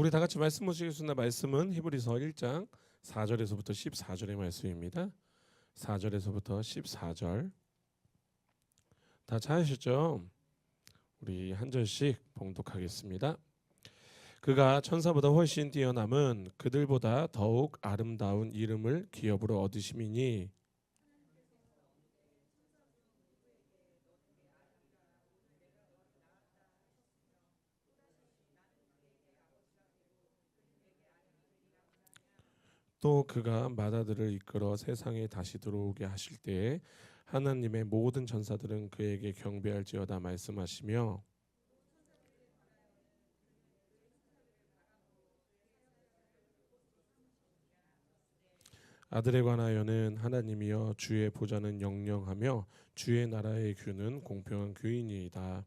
우리 다 같이 말씀 보시겠습니다. 말씀은 히브리서 1장 4절에서부터 14절의 말씀입니다. 4절에서부터 14절 다 찾으셨죠? 우리 한 절씩 봉독하겠습니다. 그가 천사보다 훨씬 뛰어남은 그들보다 더욱 아름다운 이름을 기업으로 얻으심이니 또 그가 마다들을 이끌어 세상에 다시 들어오게 하실 때에 하나님의 모든 천사들은 그에게 경배할지어다 말씀하시며 아들에 관하여는 하나님이여 주의 보좌는 영영하며 주의 나라의 규는 공평한 규이니이다.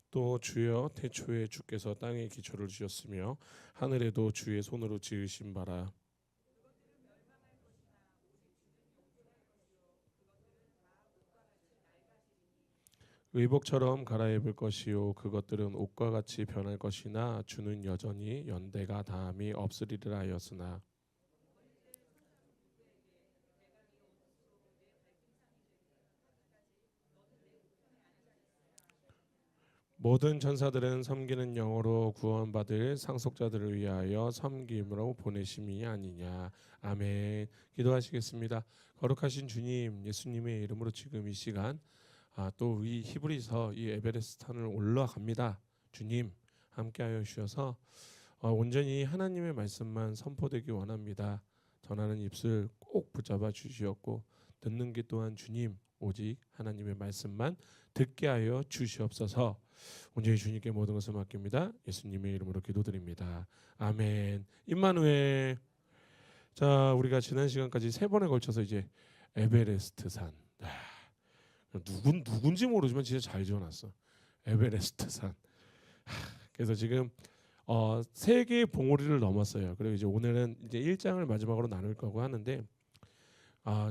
또 주여 태초에 주께서 땅에 기초를 지었으며 하늘에도 주의 손으로 지으신 바라. 의복처럼 갈아입을 것이요 그것들은 옷과 같이 변할 것이나 주는 여전히 연대가 다함이 없으리라 하였으나 모든 천사들은 섬기는 영으로 구원받을 상속자들을 위하여 섬김으로 보내심이 아니냐. 아멘. 기도하시겠습니다. 거룩하신 주님, 예수님의 이름으로 지금 이 시간 또 이 히브리서 이 에베레스트 산을 올라갑니다. 주님 함께하여 주셔서 온전히 하나님의 말씀만 선포되기 원합니다. 전하는 입술 꼭 붙잡아 주시옵고 듣는 귀 또한 주님 오직 하나님의 말씀만 듣게 하여 주시옵소서. 온전히 주님께 모든 것을 맡깁니다. 예수님의 이름으로 기도드립니다. 아멘. 임마누엘. 자, 우리가 지난 시간까지 세 번에 걸쳐서 이제 에베레스트 산. 누군지 모르지만 진짜 잘 지어놨어. 에베레스트 산. 그래서 지금 세 개의 봉우리를 넘었어요. 그리고 이제 오늘은 이제 1장을 마지막으로 나눌 거고 하는데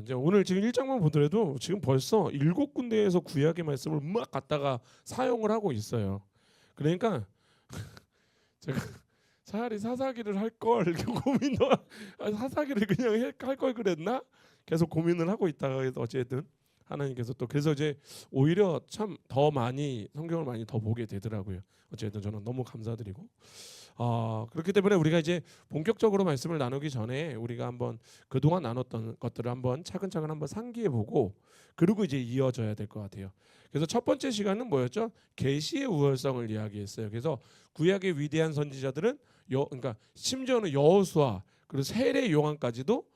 이제 오늘 지금 1장만 보더라도 지금 벌써 7군데에서 구약의 말씀을 막 갖다가 사용을 하고 있어요. 그러니까 제가 차라리 사사기를 할 걸 이렇게 고민도 사사기를 그냥 할 걸 그랬나? 계속 고민을 하고 있다가 어쨌든 하나님께서 또 그래서 이제 오히려 참 더 많이 성경을 많이 더 보게 되더라고요. 어쨌든 저는 너무 감사드리고 그렇기 때문에 우리가 이제 본격적으로 말씀을 나누기 전에 우리가 한번 그동안 나눴던 것들을 한번 차근차근 한번 상기해 보고 그리고 이제 이어져야 될 것 같아요. 그래서 첫 번째 시간은 뭐였죠? 계시의 우월성을 이야기했어요. 그래서 구약의 위대한 선지자들은 그러니까 심지어는 여호수아 그리고 세례 요한까지도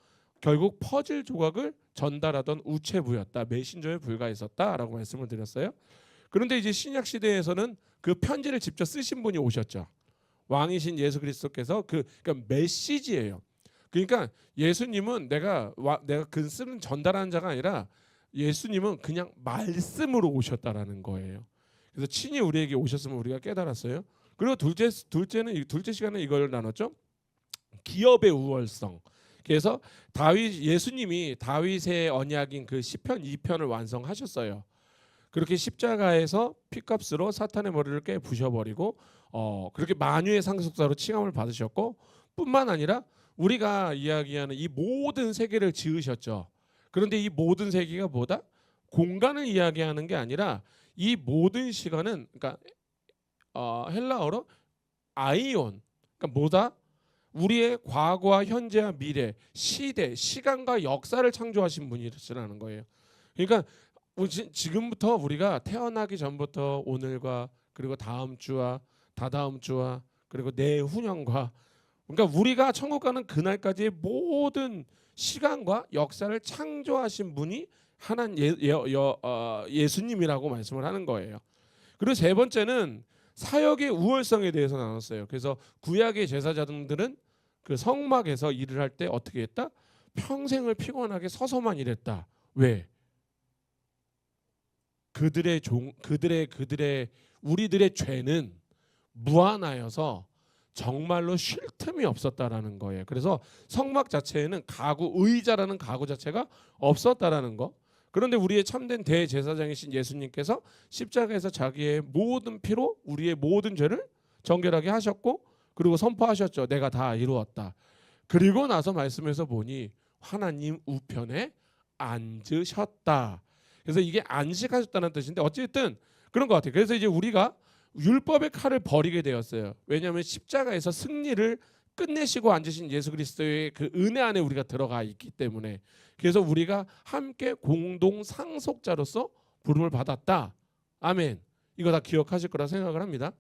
결국 퍼즐 조각을 전달하던 우체부였다. 메신저에 불과했었다라고 말씀을 드렸어요. 그런데 이제 신약 시대에서는 그 편지를 직접 쓰신 분이 오셨죠. 왕이신 예수 그리스도께서 그러니까 메시지예요. 그러니까 예수님은 내가 글 쓰는 전달하는 자가 아니라 예수님은 그냥 말씀으로 오셨다라는 거예요. 그래서 친히 우리에게 오셨으면 우리가 깨달았어요. 그리고 둘째 시간에 이걸 나눴죠. 기업의 우월성. 그래서 예수님이 다윗의 언약인 그 시편 2편을 완성하셨어요. 그렇게 십자가에서 피값으로 사탄의 머리를 깨 부셔버리고 그렇게 만유의 상속자로 칭함을 받으셨고 뿐만 아니라 우리가 이야기하는 이 모든 세계를 지으셨죠. 그런데 이 모든 세계가 뭐다? 공간을 이야기하는 게 아니라 이 모든 시간은 그러니까 헬라어로 아이온 그러니까 뭐다? 우리의 과거와 현재와 미래, 시대, 시간과 역사를 창조하신 분이시라는 거예요. 그러니까 지금부터 우리가 태어나기 전부터 오늘과 그리고 다음 주와 다다음 주와 그리고 내후년과 그러니까 우리가 천국 가는 그날까지의 모든 시간과 역사를 창조하신 분이 예수님이라고 말씀을 하는 거예요. 그리고 세 번째는 사역의 우월성에 대해서 나눴어요. 그래서 구약의 제사장들은 그 성막에서 일을 할 때 어떻게 했다? 평생을 피곤하게 서서만 일했다. 왜? 우리들의 죄는 무한하여서 정말로 쉴 틈이 없었다라는 거예요. 그래서 성막 자체에는 가구, 의자라는 가구 자체가 없었다라는 거. 그런데 우리의 참된 대제사장이신 예수님께서 십자가에서 자기의 모든 피로 우리의 모든 죄를 정결하게 하셨고, 그리고 선포하셨죠. 내가 다 이루었다. 그리고 나서 말씀에서 보니 하나님 우편에 앉으셨다. 그래서 이게 안식하셨다는 뜻인데 어쨌든 그런 것 같아요. 그래서 이제 우리가 율법의 칼을 버리게 되었어요. 왜냐하면 십자가에서 승리를 끝내시고 앉으신 예수 그리스도의 그 은혜 안에 우리가 들어가 있기 때문에, 그래서 우리가 함께 공동 상속자로서 부름을 받았다. 아멘. 이거 다 기억하실 거라 생각을 합니다.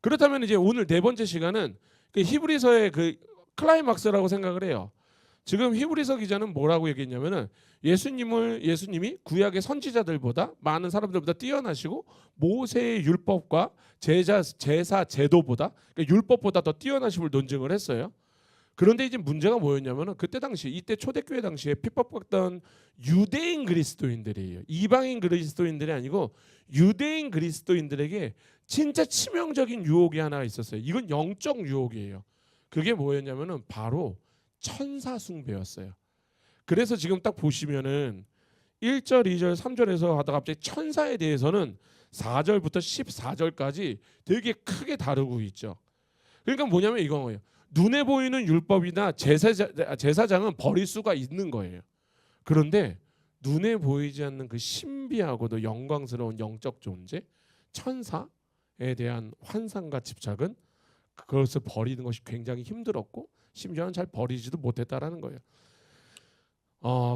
그렇다면 이제 오늘 네 번째 시간은 그 히브리서의 그 클라이막스라고 생각을 해요. 지금 히브리서 기자는 뭐라고 얘기했냐면은 예수님이 구약의 선지자들보다 많은 사람들보다 뛰어나시고 모세의 율법과 제사 제도보다, 그러니까 율법보다 더 뛰어나심을 논증을 했어요. 그런데 이제 문제가 뭐였냐면은 그때 당시 이때 초대교회 당시에 핍박받던 유대인 그리스도인들이에요. 이방인 그리스도인들이 아니고 유대인 그리스도인들에게 진짜 치명적인 유혹이 하나 있었어요. 이건 영적 유혹이에요. 그게 뭐였냐면은 바로 천사 숭배였어요. 그래서 지금 딱 보시면은 1절, 2절, 3절에서 하다가 갑자기 천사에 대해서는 4절부터 14절까지 되게 크게 다루고 있죠. 그러니까 뭐냐면 이거예요. 눈에 보이는 율법이나 제사장은 버릴 수가 있는 거예요. 그런데 눈에 보이지 않는 그 신비하고도 영광스러운 영적 존재, 천사에 대한 환상과 집착은 그것을 버리는 것이 굉장히 힘들었고 심지어는 잘 버리지도 못했다라는 거예요.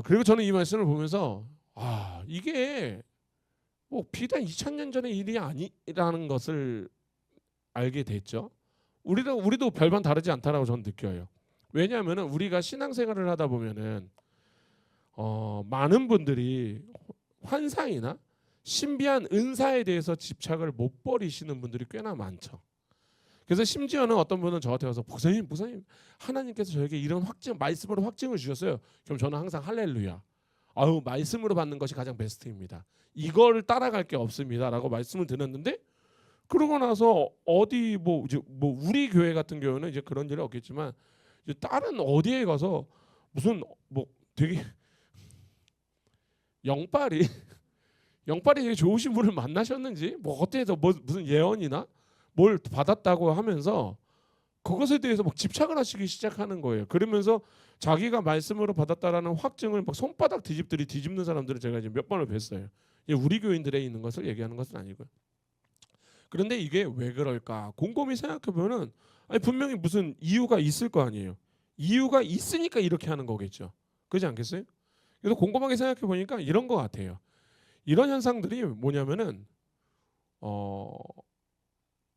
그리고 저는 이 말씀을 보면서 이게 뭐 비단 2000년 전의 일이 아니라는 것을 알게 됐죠. 우리도 별반 다르지 않다라고 저는 느껴요. 왜냐하면은 우리가 신앙생활을 하다 보면은 많은 분들이 환상이나 신비한 은사에 대해서 집착을 못 버리시는 분들이 꽤나 많죠. 그래서 심지어는 어떤 분은 저한테 와서 목사님 하나님께서 저에게 이런 말씀으로 확증을 주셨어요. 그럼 저는 항상 할렐루야. 말씀으로 받는 것이 가장 베스트입니다. 이걸 따라갈 게 없습니다라고 말씀을 드렸는데, 그러고 나서 어디 뭐 우리 교회 같은 경우는 이제 그런 일이 없겠지만 이제 다른 어디에 가서 무슨 뭐 되게 영빨이 되게 좋으신 분을 만나셨는지 뭐 어때서 무슨 예언이나 뭘 받았다고 하면서 그것에 대해서 막 집착을 하시기 시작하는 거예요. 그러면서 자기가 말씀으로 받았다라는 확증을 막 손바닥 뒤집는 사람들을 제가 이제 몇 번을 뵀어요. 우리 교인들에 있는 것을 얘기하는 것은 아니고요. 그런데 이게 왜 그럴까? 곰곰이 생각해보면은 분명히 무슨 이유가 있을 거 아니에요. 이유가 있으니까 이렇게 하는 거겠죠. 그렇지 않겠어요? 그래서 곰곰하게 생각해 보니까 이런 거 같아요. 이런 현상들이 뭐냐면은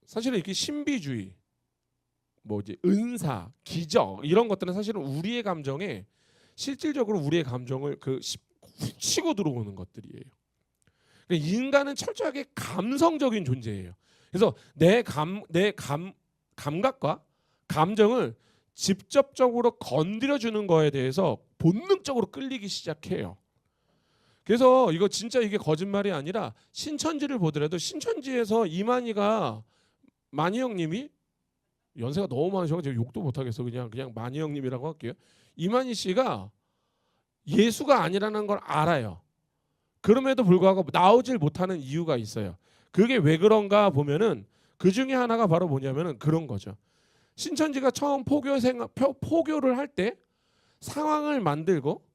사실은 이렇게 신비주의, 뭐 이제 은사, 기적 이런 것들은 사실은 우리의 감정에 실질적으로 우리의 감정을 치고 들어오는 것들이에요. 그러니까 인간은 철저하게 감성적인 존재예요. 그래서 내 감각과 감정을 직접적으로 건드려 주는 거에 대해서 본능적으로 끌리기 시작해요. 그래서 이거 진짜 이게 거짓말이 아니라 신천지를 보더라도 신천지에서 이만희가 만희 형님이 연세가 너무 많으셔서 제가 욕도 못하겠어. 그냥 만희 형님이라고 할게요. 이만희 씨가 예수가 아니라는 걸 알아요. 그럼에도 불구하고 나오질 못하는 이유가 있어요. 그게 왜 그런가 보면은 그 중에 하나가 바로 뭐냐면은 그런 거죠. 신천지가 처음 포교를 할 때 상황을 만들고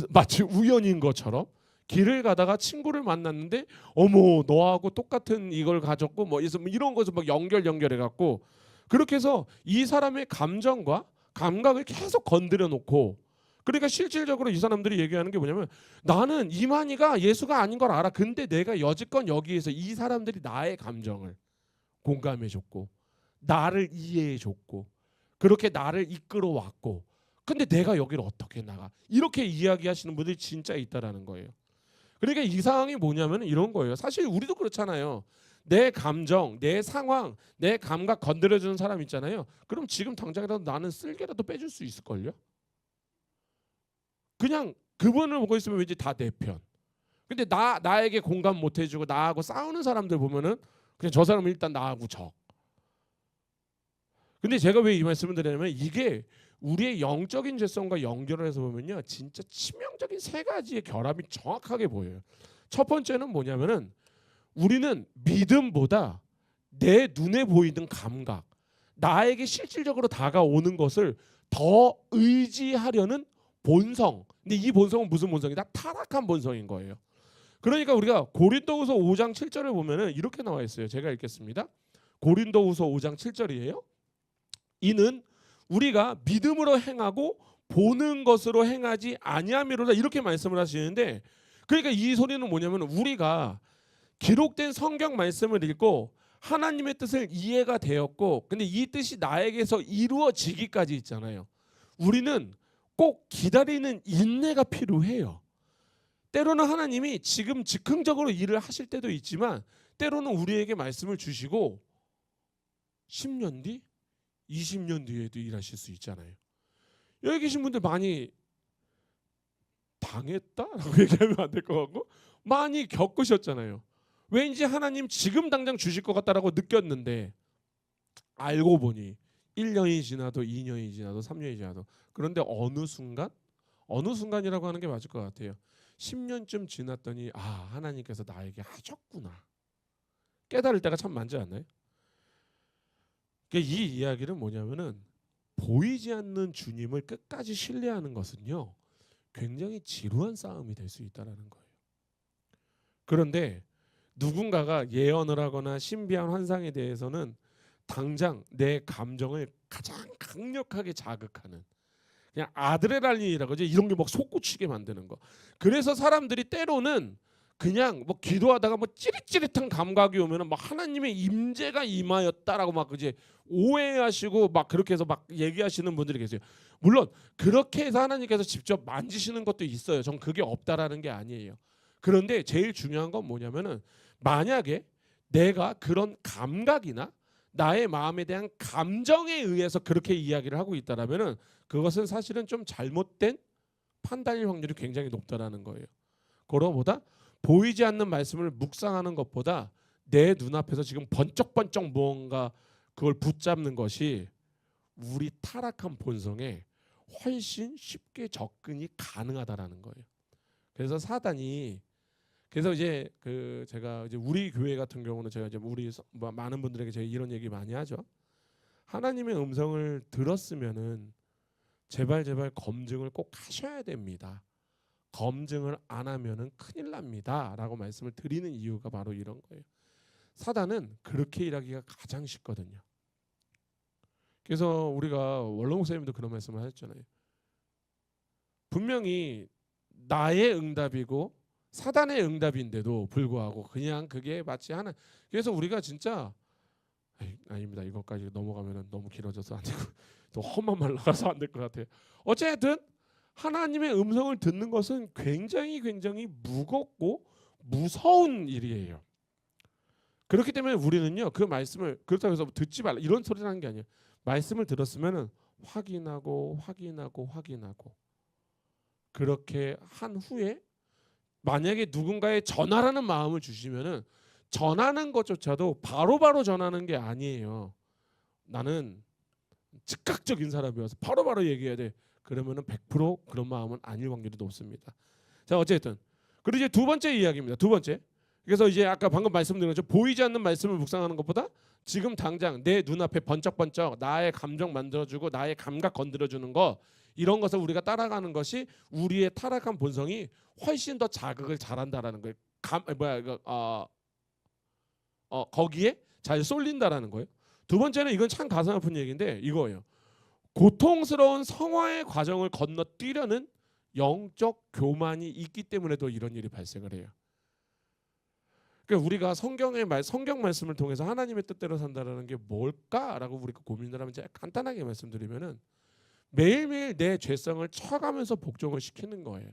마치 우연인 것처럼 길을 가다가 친구를 만났는데 어머 너하고 똑같은 이걸 가졌고 뭐 이런 것을 막 연결해 갖고 그렇게 해서 이 사람의 감정과 감각을 계속 건드려 놓고, 그러니까 실질적으로 이 사람들이 얘기하는 게 뭐냐면 나는 이만희가 예수가 아닌 걸 알아. 근데 내가 여지껏 여기에서 이 사람들이 나의 감정을 공감해 줬고 나를 이해해 줬고 그렇게 나를 이끌어 왔고 근데 내가 여기를 어떻게 나가, 이렇게 이야기하시는 분들이 진짜 있다라는 거예요. 그러니까 이 상황이 뭐냐면 이런 거예요. 사실 우리도 그렇잖아요. 내 감정, 내 상황, 내 감각 건드려주는 사람 있잖아요. 그럼 지금 당장이라도 나는 쓸개라도 빼줄 수 있을걸요. 그냥 그분을 보고 있으면 왠지 다 내 편. 근데 나에게 공감 못 해주고 나하고 싸우는 사람들 보면은 그냥 저 사람은 일단 나하고 적. 근데 제가 왜 이 말씀을 드리냐면 이게 우리의 영적인 죄성과 연결을 해서 보면요, 진짜 치명적인 세 가지의 결함이 정확하게 보여요. 첫 번째는 뭐냐면은 우리는 믿음보다 내 눈에 보이는 감각, 나에게 실질적으로 다가오는 것을 더 의지하려는 본성. 근데 이 본성은 무슨 본성이다? 타락한 본성인 거예요. 그러니까 우리가 고린도후서 5장 7절을 보면은 이렇게 나와 있어요. 제가 읽겠습니다. 고린도후서 5장 7절이에요. 이는 우리가 믿음으로 행하고 보는 것으로 행하지 아니함이로다, 이렇게 말씀을 하시는데, 그러니까 이 소리는 뭐냐면 우리가 기록된 성경 말씀을 읽고 하나님의 뜻을 이해가 되었고, 근데 이 뜻이 나에게서 이루어지기까지 있잖아요. 우리는 꼭 기다리는 인내가 필요해요. 때로는 하나님이 지금 즉흥적으로 일을 하실 때도 있지만, 때로는 우리에게 말씀을 주시고 10년 뒤, 20년 뒤에도 일하실 수 있잖아요. 여기 계신 분들 많이 당했다라고 얘기하면 안 될 것 같고 많이 겪으셨잖아요. 왠지 하나님 지금 당장 주실 것 같다라고 느꼈는데 알고 보니 1년이 지나도 2년이 지나도 3년이 지나도, 그런데 어느 순간이라고 하는 게 맞을 것 같아요. 10년쯤 지났더니 하나님께서 나에게 하셨구나 깨달을 때가 참 많지 않나요? 이 이야기는 뭐냐면은 보이지 않는 주님을 끝까지 신뢰하는 것은요, 굉장히 지루한 싸움이 될 수 있다는 거예요. 그런데 누군가가 예언을 하거나 신비한 환상에 대해서는 당장 내 감정을 가장 강력하게 자극하는, 그냥 아드레날린이라고 하죠. 이런 게 막 솟구치게 만드는 거. 그래서 사람들이 때로는 그냥 뭐 기도하다가 뭐 찌릿찌릿한 감각이 오면은 막 하나님의 임재가 임하였다라고 막 이제 오해하시고 막 그렇게 해서 막 얘기하시는 분들이 계세요. 물론 그렇게 해서 하나님께서 직접 만지시는 것도 있어요. 전 그게 없다라는 게 아니에요. 그런데 제일 중요한 건 뭐냐면은 만약에 내가 그런 감각이나 나의 마음에 대한 감정에 의해서 그렇게 이야기를 하고 있다라면은 그것은 사실은 좀 잘못된 판단일 확률이 굉장히 높다라는 거예요. 그거보다 보이지 않는 말씀을 묵상하는 것보다 내 눈앞에서 지금 번쩍번쩍 무언가 그걸 붙잡는 것이 우리 타락한 본성에 훨씬 쉽게 접근이 가능하다라는 거예요. 그래서 사단이, 그래서 이제 제가 이제 우리 교회 같은 경우는 제가 이제 우리 많은 분들에게 제가 이런 얘기 많이 하죠. 하나님의 음성을 들었으면은 제발 검증을 꼭 하셔야 됩니다. 검증을 안 하면은 큰일 납니다라고 말씀을 드리는 이유가 바로 이런 거예요. 사단은 그렇게 일하기가 가장 쉽거든요. 그래서 우리가 원로 목사님도 그런 말씀을 하셨잖아요. 분명히 나의 응답이고 사단의 응답인데도 불구하고 그냥 그게 마치 하나. 그래서 우리가 진짜 아닙니다. 이것까지 넘어가면 너무 길어져서 안 되고 또 험한 말 나가서 안 될 것 같아요. 어쨌든 하나님의 음성을 듣는 것은 굉장히 무겁고 무서운 일이에요. 그렇기 때문에 우리는요, 그 말씀을 그렇다고 해서 듣지 말라 이런 소리를 하는 게 아니에요. 말씀을 들었으면은 확인하고 그렇게 한 후에 만약에 누군가의 전하라는 마음을 주시면은 전하는 것조차도 바로바로 전하는 게 아니에요. 나는 즉각적인 사람이어서 바로바로 얘기해야 돼. 그러면은 100% 그런 마음은 아닐 확률이 높습니다. 자, 어쨌든 그리고 이제 두 번째 이야기입니다. 두 번째. 그래서 이제 아까 방금 말씀드린 것처럼 보이지 않는 말씀을 묵상하는 것보다 지금 당장 내 눈앞에 번쩍번쩍 나의 감정 만들어주고 나의 감각 건드려주는 거, 이런 것을 우리가 따라가는 것이 우리의 타락한 본성이 훨씬 더 자극을 잘한다라는 거예요. 거기에 잘 쏠린다라는 거예요. 두 번째는 이건 참 가슴 아픈 얘기인데 이거예요. 고통스러운 성화의 과정을 건너뛰려는 영적 교만이 있기 때문에도 이런 일이 발생을 해요. 그러니까 우리가 성경 말씀을 통해서 하나님의 뜻대로 산다라는 게 뭘까라고 우리가 고민을 하면 제가 간단하게 말씀드리면은 매일매일 내 죄성을 쳐가면서 복종을 시키는 거예요.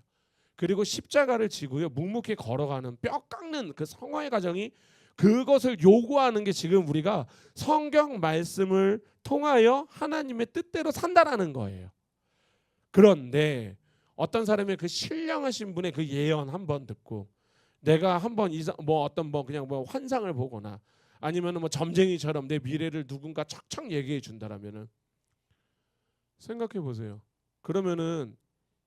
그리고 십자가를 지고요, 묵묵히 걸어가는 뼈 깎는 그 성화의 과정이, 그것을 요구하는 게 지금 우리가 성경 말씀을 통하여 하나님의 뜻대로 산다라는 거예요. 그런데 어떤 사람의 그 신령하신 분의 그 예언 한번 듣고 내가 한번 그냥 환상을 보거나 아니면은 뭐 점쟁이처럼 내 미래를 누군가 척척 얘기해 준다라면은 생각해 보세요. 그러면은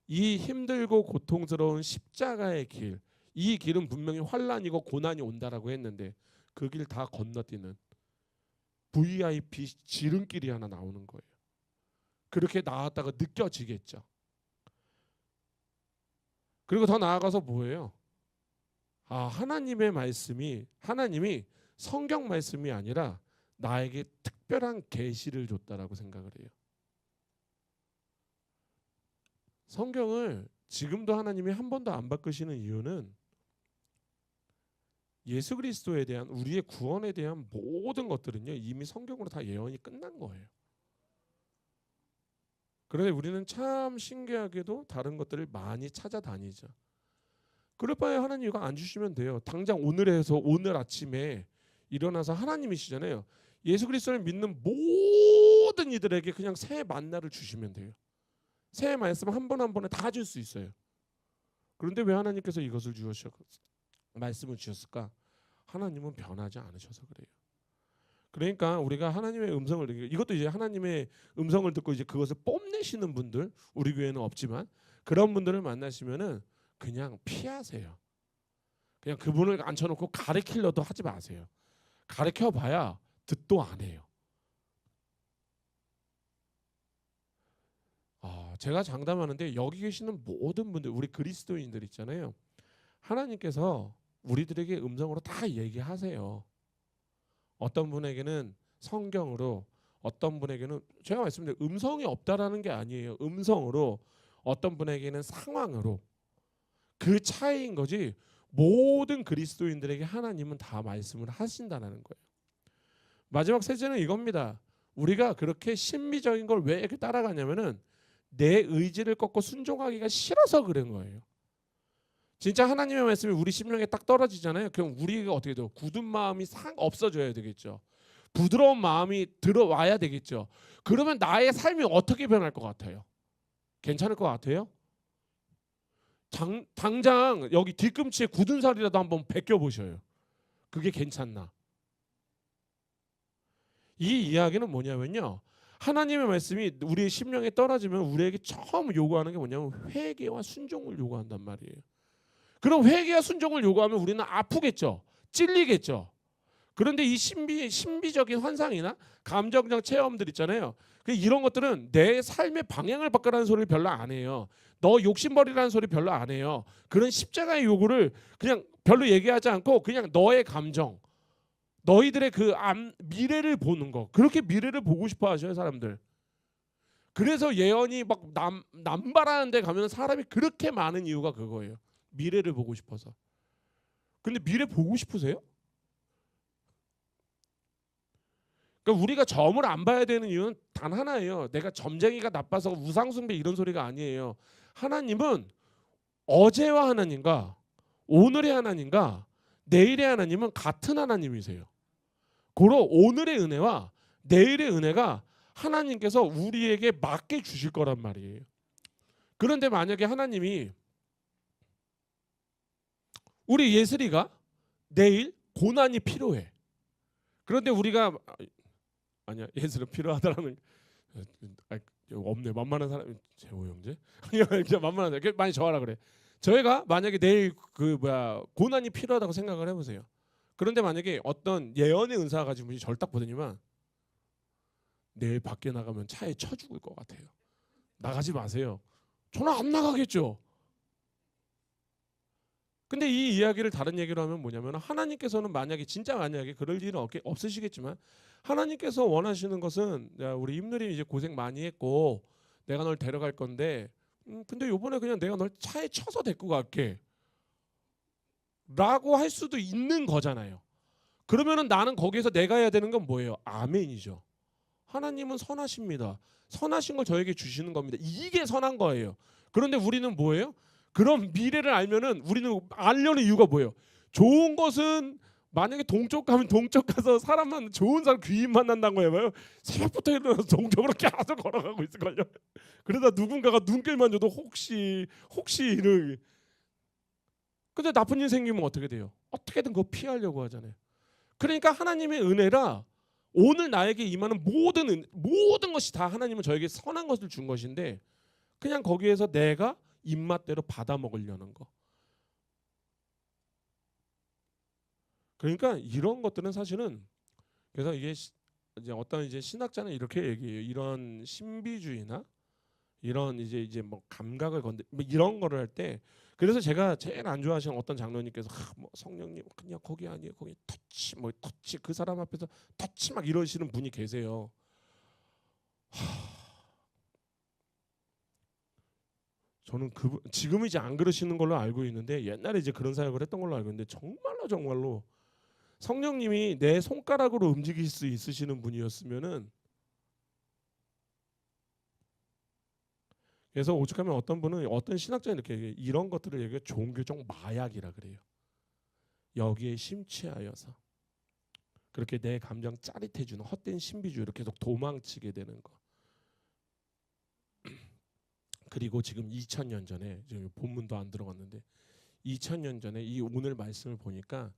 이 힘들고 고통스러운 십자가의 길, 이 길은 분명히 환란이고 고난이 온다라고 했는데 그 길 다 건너뛰는 VIP 지름길이 하나 나오는 거예요. 그렇게 나왔다가 느껴지겠죠. 그리고 더 나아가서 뭐예요? 하나님의 말씀이, 하나님이 성경 말씀이 아니라 나에게 특별한 계시를 줬다라고 생각을 해요. 성경을 지금도 하나님이 한 번도 안 바꾸시는 이유는 예수 그리스도에 대한, 우리의 구원에 대한 모든 것들은요 이미 성경으로 다 예언이 끝난 거예요. 그런데 우리는 참 신기하게도 다른 것들을 많이 찾아다니죠. 그럴 바에 하나님 이거 안 주시면 돼요. 당장 오늘에서 오늘 아침에 일어나서, 하나님이시잖아요. 예수 그리스도를 믿는 모든 이들에게 그냥 새 만나를 주시면 돼요. 새 말씀 한 번 한 번에 다 줄 수 있어요. 그런데 왜 하나님께서 이것을 말씀을 주셨을까? 하나님은 변하지 않으셔서 그래요. 그러니까 우리가 하나님의 음성을 듣고, 이것도 이제 하나님의 음성을 듣고 이제 그것을 뽐내시는 분들, 우리 교회는 없지만 그런 분들을 만나시면은 그냥 피하세요. 그냥 그분을 앉혀놓고 가르치려도 하지 마세요. 가르쳐봐야 듣도 안 해요. 제가 장담하는데 여기 계시는 모든 분들, 우리 그리스도인들 있잖아요. 하나님께서 우리들에게 음성으로 다 얘기하세요. 어떤 분에게는 성경으로, 어떤 분에게는, 제가 말씀드린 음성이 없다라는 게 아니에요. 음성으로, 어떤 분에게는 상황으로. 그 차이인 거지. 모든 그리스도인들에게 하나님은 다 말씀을 하신다는 거예요. 마지막 셋째는 이겁니다. 우리가 그렇게 신비적인 걸 왜 이렇게 따라가냐면은 내 의지를 꺾고 순종하기가 싫어서 그런 거예요. 진짜 하나님의 말씀이 우리 심령에 딱 떨어지잖아요. 그럼 우리가 어떻게 돼요? 굳은 마음이 없어져야 되겠죠. 부드러운 마음이 들어와야 되겠죠. 그러면 나의 삶이 어떻게 변할 것 같아요? 괜찮을 것 같아요? 당장 여기 뒤꿈치에 굳은 살이라도 한번 벗겨보셔요. 그게 괜찮나? 이 이야기는 뭐냐면요, 하나님의 말씀이 우리의 심령에 떨어지면 우리에게 처음 요구하는 게 뭐냐면 회개와 순종을 요구한단 말이에요. 그럼 회개와 순종을 요구하면 우리는 아프겠죠. 찔리겠죠. 그런데 이 신비적인 환상이나 감정적 체험들 있잖아요. 이런 것들은 내 삶의 방향을 바꾸라는 소리를 별로 안 해요. 너 욕심버리라는 소리 별로 안 해요. 그런 십자가의 요구를 그냥 별로 얘기하지 않고 그냥 너의 감정, 너희들의 그 미래를 보는 거, 그렇게 미래를 보고 싶어 하셔요 사람들. 그래서 예언이 막 남발하는 데 가면 사람이 그렇게 많은 이유가 그거예요. 미래를 보고 싶어서. 근데 미래 보고 싶으세요? 그러니까 우리가 점을 안 봐야 되는 이유는 단 하나예요. 내가 점쟁이가 나빠서 우상숭배 이런 소리가 아니에요. 하나님은 어제와 하나님과 오늘의 하나님과 내일의 하나님은 같은 하나님이세요. 고로 오늘의 은혜와 내일의 은혜가 하나님께서 우리에게 맞게 주실 거란 말이에요. 그런데 만약에 하나님이, 우리 예슬이가 내일 고난이 필요해. 그런데 우리가, 아니야, 예슬은 필요하다라는, 없네, 만만한 사람. 재호 형제? 그냥 만만한 사람. 많이 저하라 그래. 저희가 만약에 내일 고난이 필요하다고 생각을 해보세요. 그런데 만약에 어떤 예언의 은사가 가진 분이 저를 딱 보더니만 내일 밖에 나가면 차에 쳐 죽을 것 같아요. 나가지 마세요. 저는 안 나가겠죠. 근데 이 이야기를 다른 얘기로 하면 뭐냐면, 하나님께서는 진짜 만약에 그럴 일은 없으시겠지만 하나님께서 원하시는 것은, 야, 우리 임누리 이제 고생 많이 했고 내가 널 데려갈 건데 근데 요번에 그냥 내가 널 차에 쳐서 데리고 갈게 라고 할 수도 있는 거잖아요. 그러면은 나는 거기에서 내가 해야 되는 건 뭐예요? 아멘이죠. 하나님은 선하십니다. 선하신 걸 저에게 주시는 겁니다. 이게 선한 거예요. 그런데 우리는 뭐예요? 그런 미래를 알면은 우리는 알려는 이유가 뭐예요? 좋은 것은 만약에 동쪽 가면 동쪽 가서 좋은 사람 귀인 만난다는 거예요. 새벽부터 일어나서 동쪽으로 계속 걸어가고 있을걸요. 그러다 누군가가 눈길만 줘도 혹시 이를. 근데 나쁜 일 생기면 어떻게 돼요? 어떻게든 그거 피하려고 하잖아요. 그러니까 하나님의 은혜라 오늘 나에게 임하는 모든 것이 다 하나님은 저에게 선한 것을 준 것인데 그냥 거기에서 내가 입맛대로 받아 먹으려는 거. 그러니까 이런 것들은 사실은 그래서 이게 이제 어떤 이제 신학자는 이렇게 얘기해요. 이런 신비주의나 이런 이제 뭐 감각을 건드 뭐 이런 거를 할 때 그래서 제가 제일 안 좋아하시는 어떤 장로님께서 뭐 성령님 그냥 거기 아니에요. 거기 터치 그 사람 앞에서 터치 막 이러시는 분이 계세요. 저는 지금은 이제 안 그러시는 걸로 알고 있는데 옛날에 이제 그런 사역을 했던 걸로 알고 있는데 정말로 성령님이 내 손가락으로 움직일 수 있으시는 분이었으면은 그래서 오죽하면 어떤 분은 어떤 신학자는 이렇게 얘기해요. 이런 것들을 얘기해 종교적 마약이라 그래요. 여기에 심취하여서 그렇게 내 감정 짜릿해주는 헛된 신비주의로 계속 도망치게 되는 거. 그리고 지금 2000년 전에 지금 본문도 안 들어갔는데 2000년 전에 이 오늘 말씀을 보니까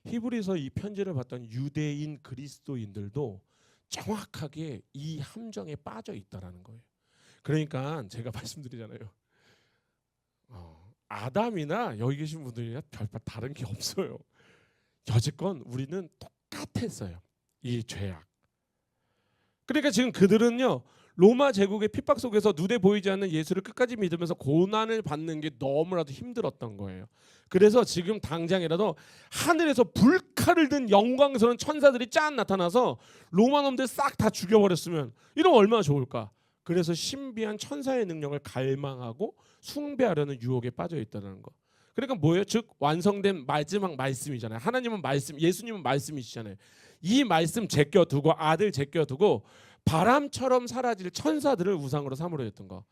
히브리서 이 편지를 받던 유대인 그리스도인들도 정확하게 이 함정에 빠져 있다라는 거예요. 그러니까 제가 말씀드리잖아요. 아담이나 여기 계신 분들이랑 별반 다른 게 없어요. 여지껏 우리는 똑같았어요. 이 죄악. 그러니까 지금 그들은요. 로마 제국의 핍박 속에서 눈에 보이지 않는 예수를 끝까지 믿으면서 고난을 받는 게 너무나도 힘들었던 거예요. 그래서 지금 당장이라도 하늘에서 불칼을 든 영광스러운 천사들이 짠 나타나서 로마 놈들 싹 다 죽여버렸으면 이러면 얼마나 좋을까. 그래서 신비한 천사의 능력을 갈망하고 숭배하려는 유혹에 빠져 있다는 거. 그러니까 뭐예요? 즉 완성된 마지막 말씀이잖아요. 하나님은 말씀, 예수님은 말씀이시잖아요. 이 말씀 제껴두고 아들 제껴두고 바람처럼 사라질 천사들을 우상으로 삼으려 했던 거.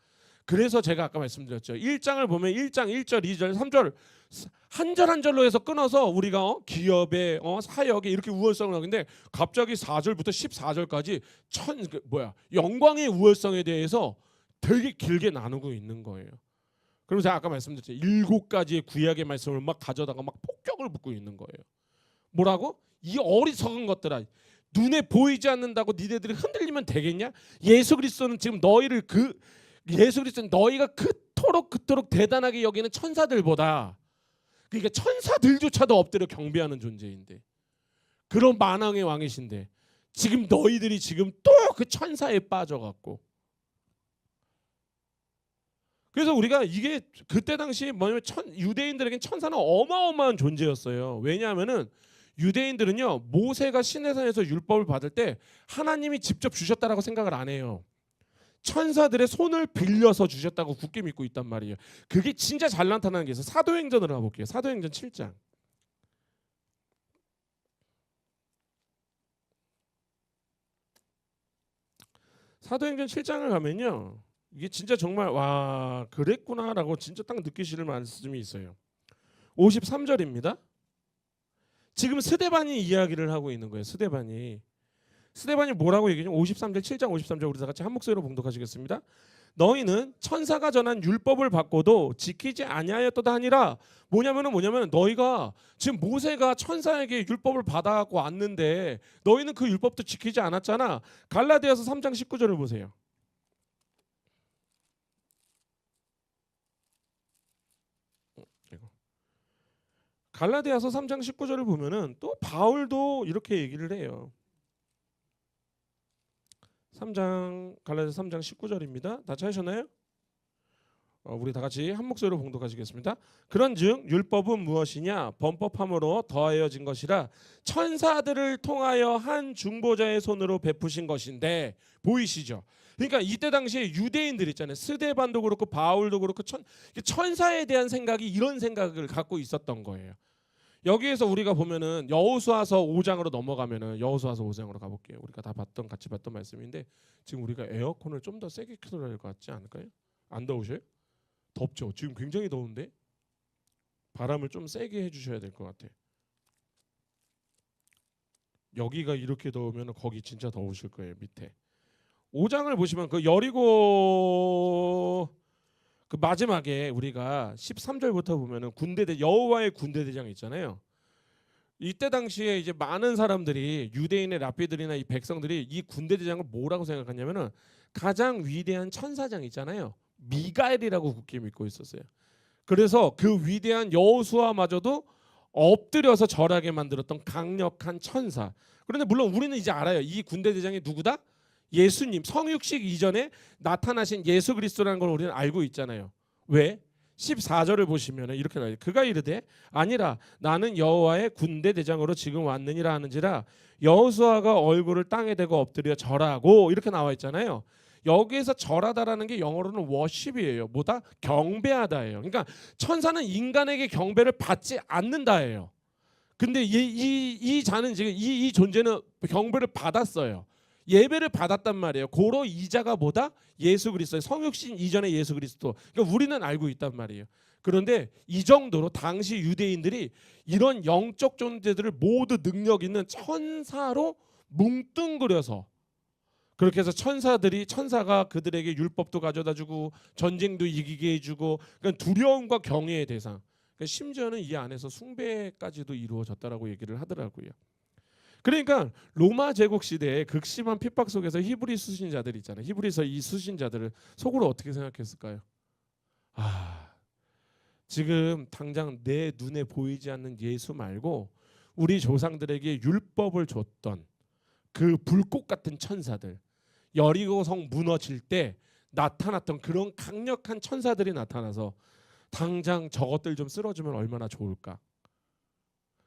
그래서 제가 아까 말씀드렸죠. 1장을 보면 1장 1절, 2절, 3절 한 절 한 절로 해서 끊어서 우리가 기업에 사역에 이렇게 우월성을 하는데 갑자기 4절부터 14절까지 영광의 우월성에 대해서 되게 길게 나누고 있는 거예요. 그리고 제가 아까 말씀드렸죠. 7가지의 구약의 말씀을 막 가져다가 막 폭격을 붙고 있는 거예요. 뭐라고? 이 어리석은 것들아. 눈에 보이지 않는다고 니네들이 흔들리면 되겠냐? 예수 그리스도는 지금 예수 그리스도는 너희가 그토록 대단하게 여기는 천사들보다 그러니까 천사들조차도 엎드려 경배하는 존재인데 그런 만왕의 왕이신데 지금 너희들이 지금 또 그 천사에 빠져갖고 그래서 우리가 이게 그때 당시 뭐냐면 유대인들에겐 천사는 어마어마한 존재였어요. 왜냐하면은 유대인들은요 모세가 시내산에서 율법을 받을 때 하나님이 직접 주셨다라고 생각을 안 해요. 천사들의 손을 빌려서 주셨다고 굳게 믿고 있단 말이에요. 그게 진짜 잘 나타나는 게 있어요. 사도행전을 가볼게요. 사도행전 7장. 사도행전 7장을 가면요. 이게 진짜 정말 와 그랬구나라고 진짜 딱 느끼시는 말씀이 있어요. 53절입니다. 지금 스데반이 이야기를 하고 있는 거예요. 스데반이 뭐라고 얘기하죠? 53절 7장 53절 우리 다 같이 한 목소리로 봉독하시겠습니다. 너희는 천사가 전한 율법을 받고도 지키지 아니하였도다 하니라. 뭐냐면은 너희가 지금 모세가 천사에게 율법을 받아갖고 왔는데 너희는 그 율법도 지키지 않았잖아. 갈라디아서 3장 19절을 보세요. 갈라디아서 3장 19절을 보면은 또 바울도 이렇게 얘기를 해요. 갈라디아서 3장 19절입니다. 다 찾으셨나요? 우리 다 같이 한 목소리로 봉독하시겠습니다. 그런즉 율법은 무엇이냐? 범법함으로 더하여진 것이라 천사들을 통하여 한 중보자의 손으로 베푸신 것인데 보이시죠? 그러니까 이때 당시에 유대인들 있잖아요. 스데반도 그렇고 바울도 그렇고 천사에 대한 생각이 이런 생각을 갖고 있었던 거예요. 여기에서 우리가 보면은 여호수아서 5장으로 넘어가면은 여호수아서 5장으로 가볼게요. 우리가 같이 봤던 말씀인데 지금 우리가 에어컨을 좀 더 세게 켜둬야 될 것 같지 않을까요? 안 더우셔요? 덥죠. 지금 굉장히 더운데 바람을 좀 세게 해주셔야 될 것 같아. 여기가 이렇게 더우면 거기 진짜 더우실 거예요. 밑에 5장을 보시면 그 여리고 그 마지막에 우리가 13절부터 보면은 여호와의 군대 대장 있잖아요. 이때 당시에 이제 많은 사람들이 유대인의 랍비들이나 이 백성들이 이 군대 대장을 뭐라고 생각하냐면은 가장 위대한 천사장 있잖아요. 미가엘이라고 굳게 믿고 있었어요. 그래서 그 위대한 여호수아마저도 엎드려서 절하게 만들었던 강력한 천사. 그런데 물론 우리는 이제 알아요. 이 군대 대장이 누구다? 예수님, 성육식 이전에 나타나신 예수 그리스도라는 걸 우리는 알고 있잖아요. 왜? 14절을 보시면 이렇게 나와요. 그가 이르되 아니라 나는 여호와의 군대 대장으로 지금 왔느니라 하는지라 여호수아가 얼굴을 땅에 대고 엎드려 절하고 이렇게 나와 있잖아요. 여기에서 절하다라는 게 영어로는 워십이에요. 뭐다? 경배하다예요. 그러니까 천사는 인간에게 경배를 받지 않는다예요. 근데 이 자는 지금 이 존재는 경배를 받았어요. 예배를 받았단 말이에요. 고로 이자가 뭐다? 예수 그리스도, 성육신 이전의 예수 그리스도. 그러니까 우리는 알고 있단 말이에요. 그런데 이 정도로 당시 유대인들이 이런 영적 존재들을 모두 능력 있는 천사로 뭉뚱그려서 그렇게 해서 천사가 그들에게 율법도 가져다주고 전쟁도 이기게 해주고 그러니까 두려움과 경외의 대상. 그러니까 심지어는 이 안에서 숭배까지도 이루어졌다라고 얘기를 하더라고요. 그러니까 로마 제국 시대에 극심한 핍박 속에서 히브리 수신자들 있잖아요. 히브리서 이 수신자들을 속으로 어떻게 생각했을까요? 아, 지금 당장 내 눈에 보이지 않는 예수 말고 우리 조상들에게 율법을 줬던 그 불꽃 같은 천사들, 여리고성 무너질 때 나타났던 그런 강력한 천사들이 나타나서 당장 저것들 좀 쓸어주면 얼마나 좋을까.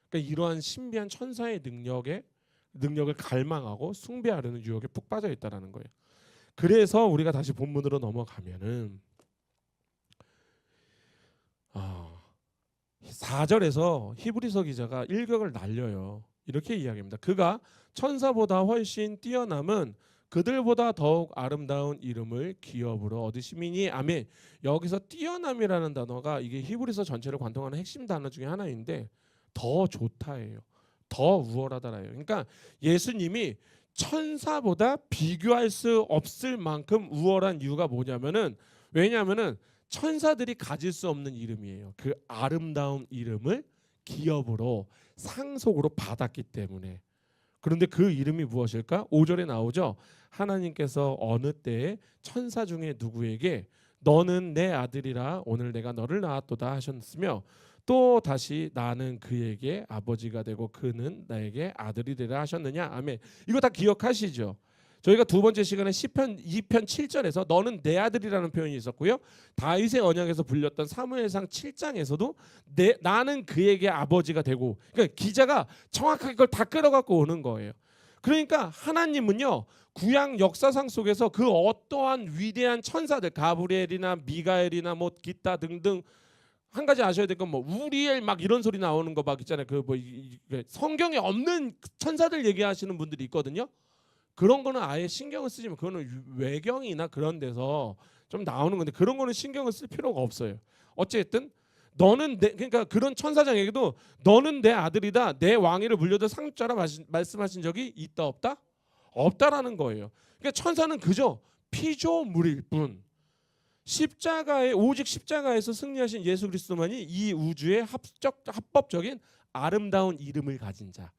그러니까 이러한 신비한 천사의 능력을 갈망하고 숭배하려는 유혹에 푹 빠져 있다라는 거예요. 그래서 우리가 다시 본문으로 넘어가면은 4절에서 히브리서 기자가 일격을 날려요. 이렇게 이야기합니다. 그가 천사보다 훨씬 뛰어남은 그들보다 더욱 아름다운 이름을 기업으로 얻으심이니 아멘. 여기서 뛰어남이라는 단어가 이게 히브리서 전체를 관통하는 핵심 단어 중에 하나인데 더 좋다예요. 더 우월하다라요. 그러니까 예수님이 천사보다 비교할 수 없을 만큼 우월한 이유가 뭐냐면은 왜냐하면은 천사들이 가질 수 없는 이름이에요. 그 아름다운 이름을 기업으로 상속으로 받았기 때문에. 그런데 그 이름이 무엇일까? 5절에 나오죠. 하나님께서 어느 때에 천사 중에 누구에게 너는 내 아들이라 오늘 내가 너를 낳았도다 하셨으며 또 다시 나는 그에게 아버지가 되고 그는 나에게 아들이 되라 하셨느냐. 아멘. 이거 다 기억하시죠? 저희가 두 번째 시간에 시편 2편 7절에서 너는 내 아들이라는 표현이 있었고요. 다윗의 언약에서 불렸던 사무엘상 7장에서도 나는 그에게 아버지가 되고 그러니까 기자가 정확하게 그걸 다 끌어갖고 오는 거예요. 그러니까 하나님은요. 구약 역사상 속에서 그 어떠한 위대한 천사들 가브리엘이나 미가엘이나 뭐 기타 등등 한 가지 아셔야 될 건 뭐 우리엘 막 이런 소리 나오는 거 막 있잖아요. 그 뭐 성경에 없는 천사들 얘기하시는 분들이 있거든요. 그런 거는 아예 신경을 쓰지 마. 그거는 외경이나 그런 데서 좀 나오는 건데 그런 거는 신경을 쓸 필요가 없어요. 어쨌든 너는 그러니까 그런 천사장에게도 너는 내 아들이다. 내 왕위를 물려줄 상주자라 말씀하신 적이 있다 없다? 없다라는 거예요. 그러니까 천사는 그저 피조물일 뿐. 오직 십자가에서 승리하신 예수 그리스도만이 이 우주의 합법적인 아름다운 이름을 가진 자,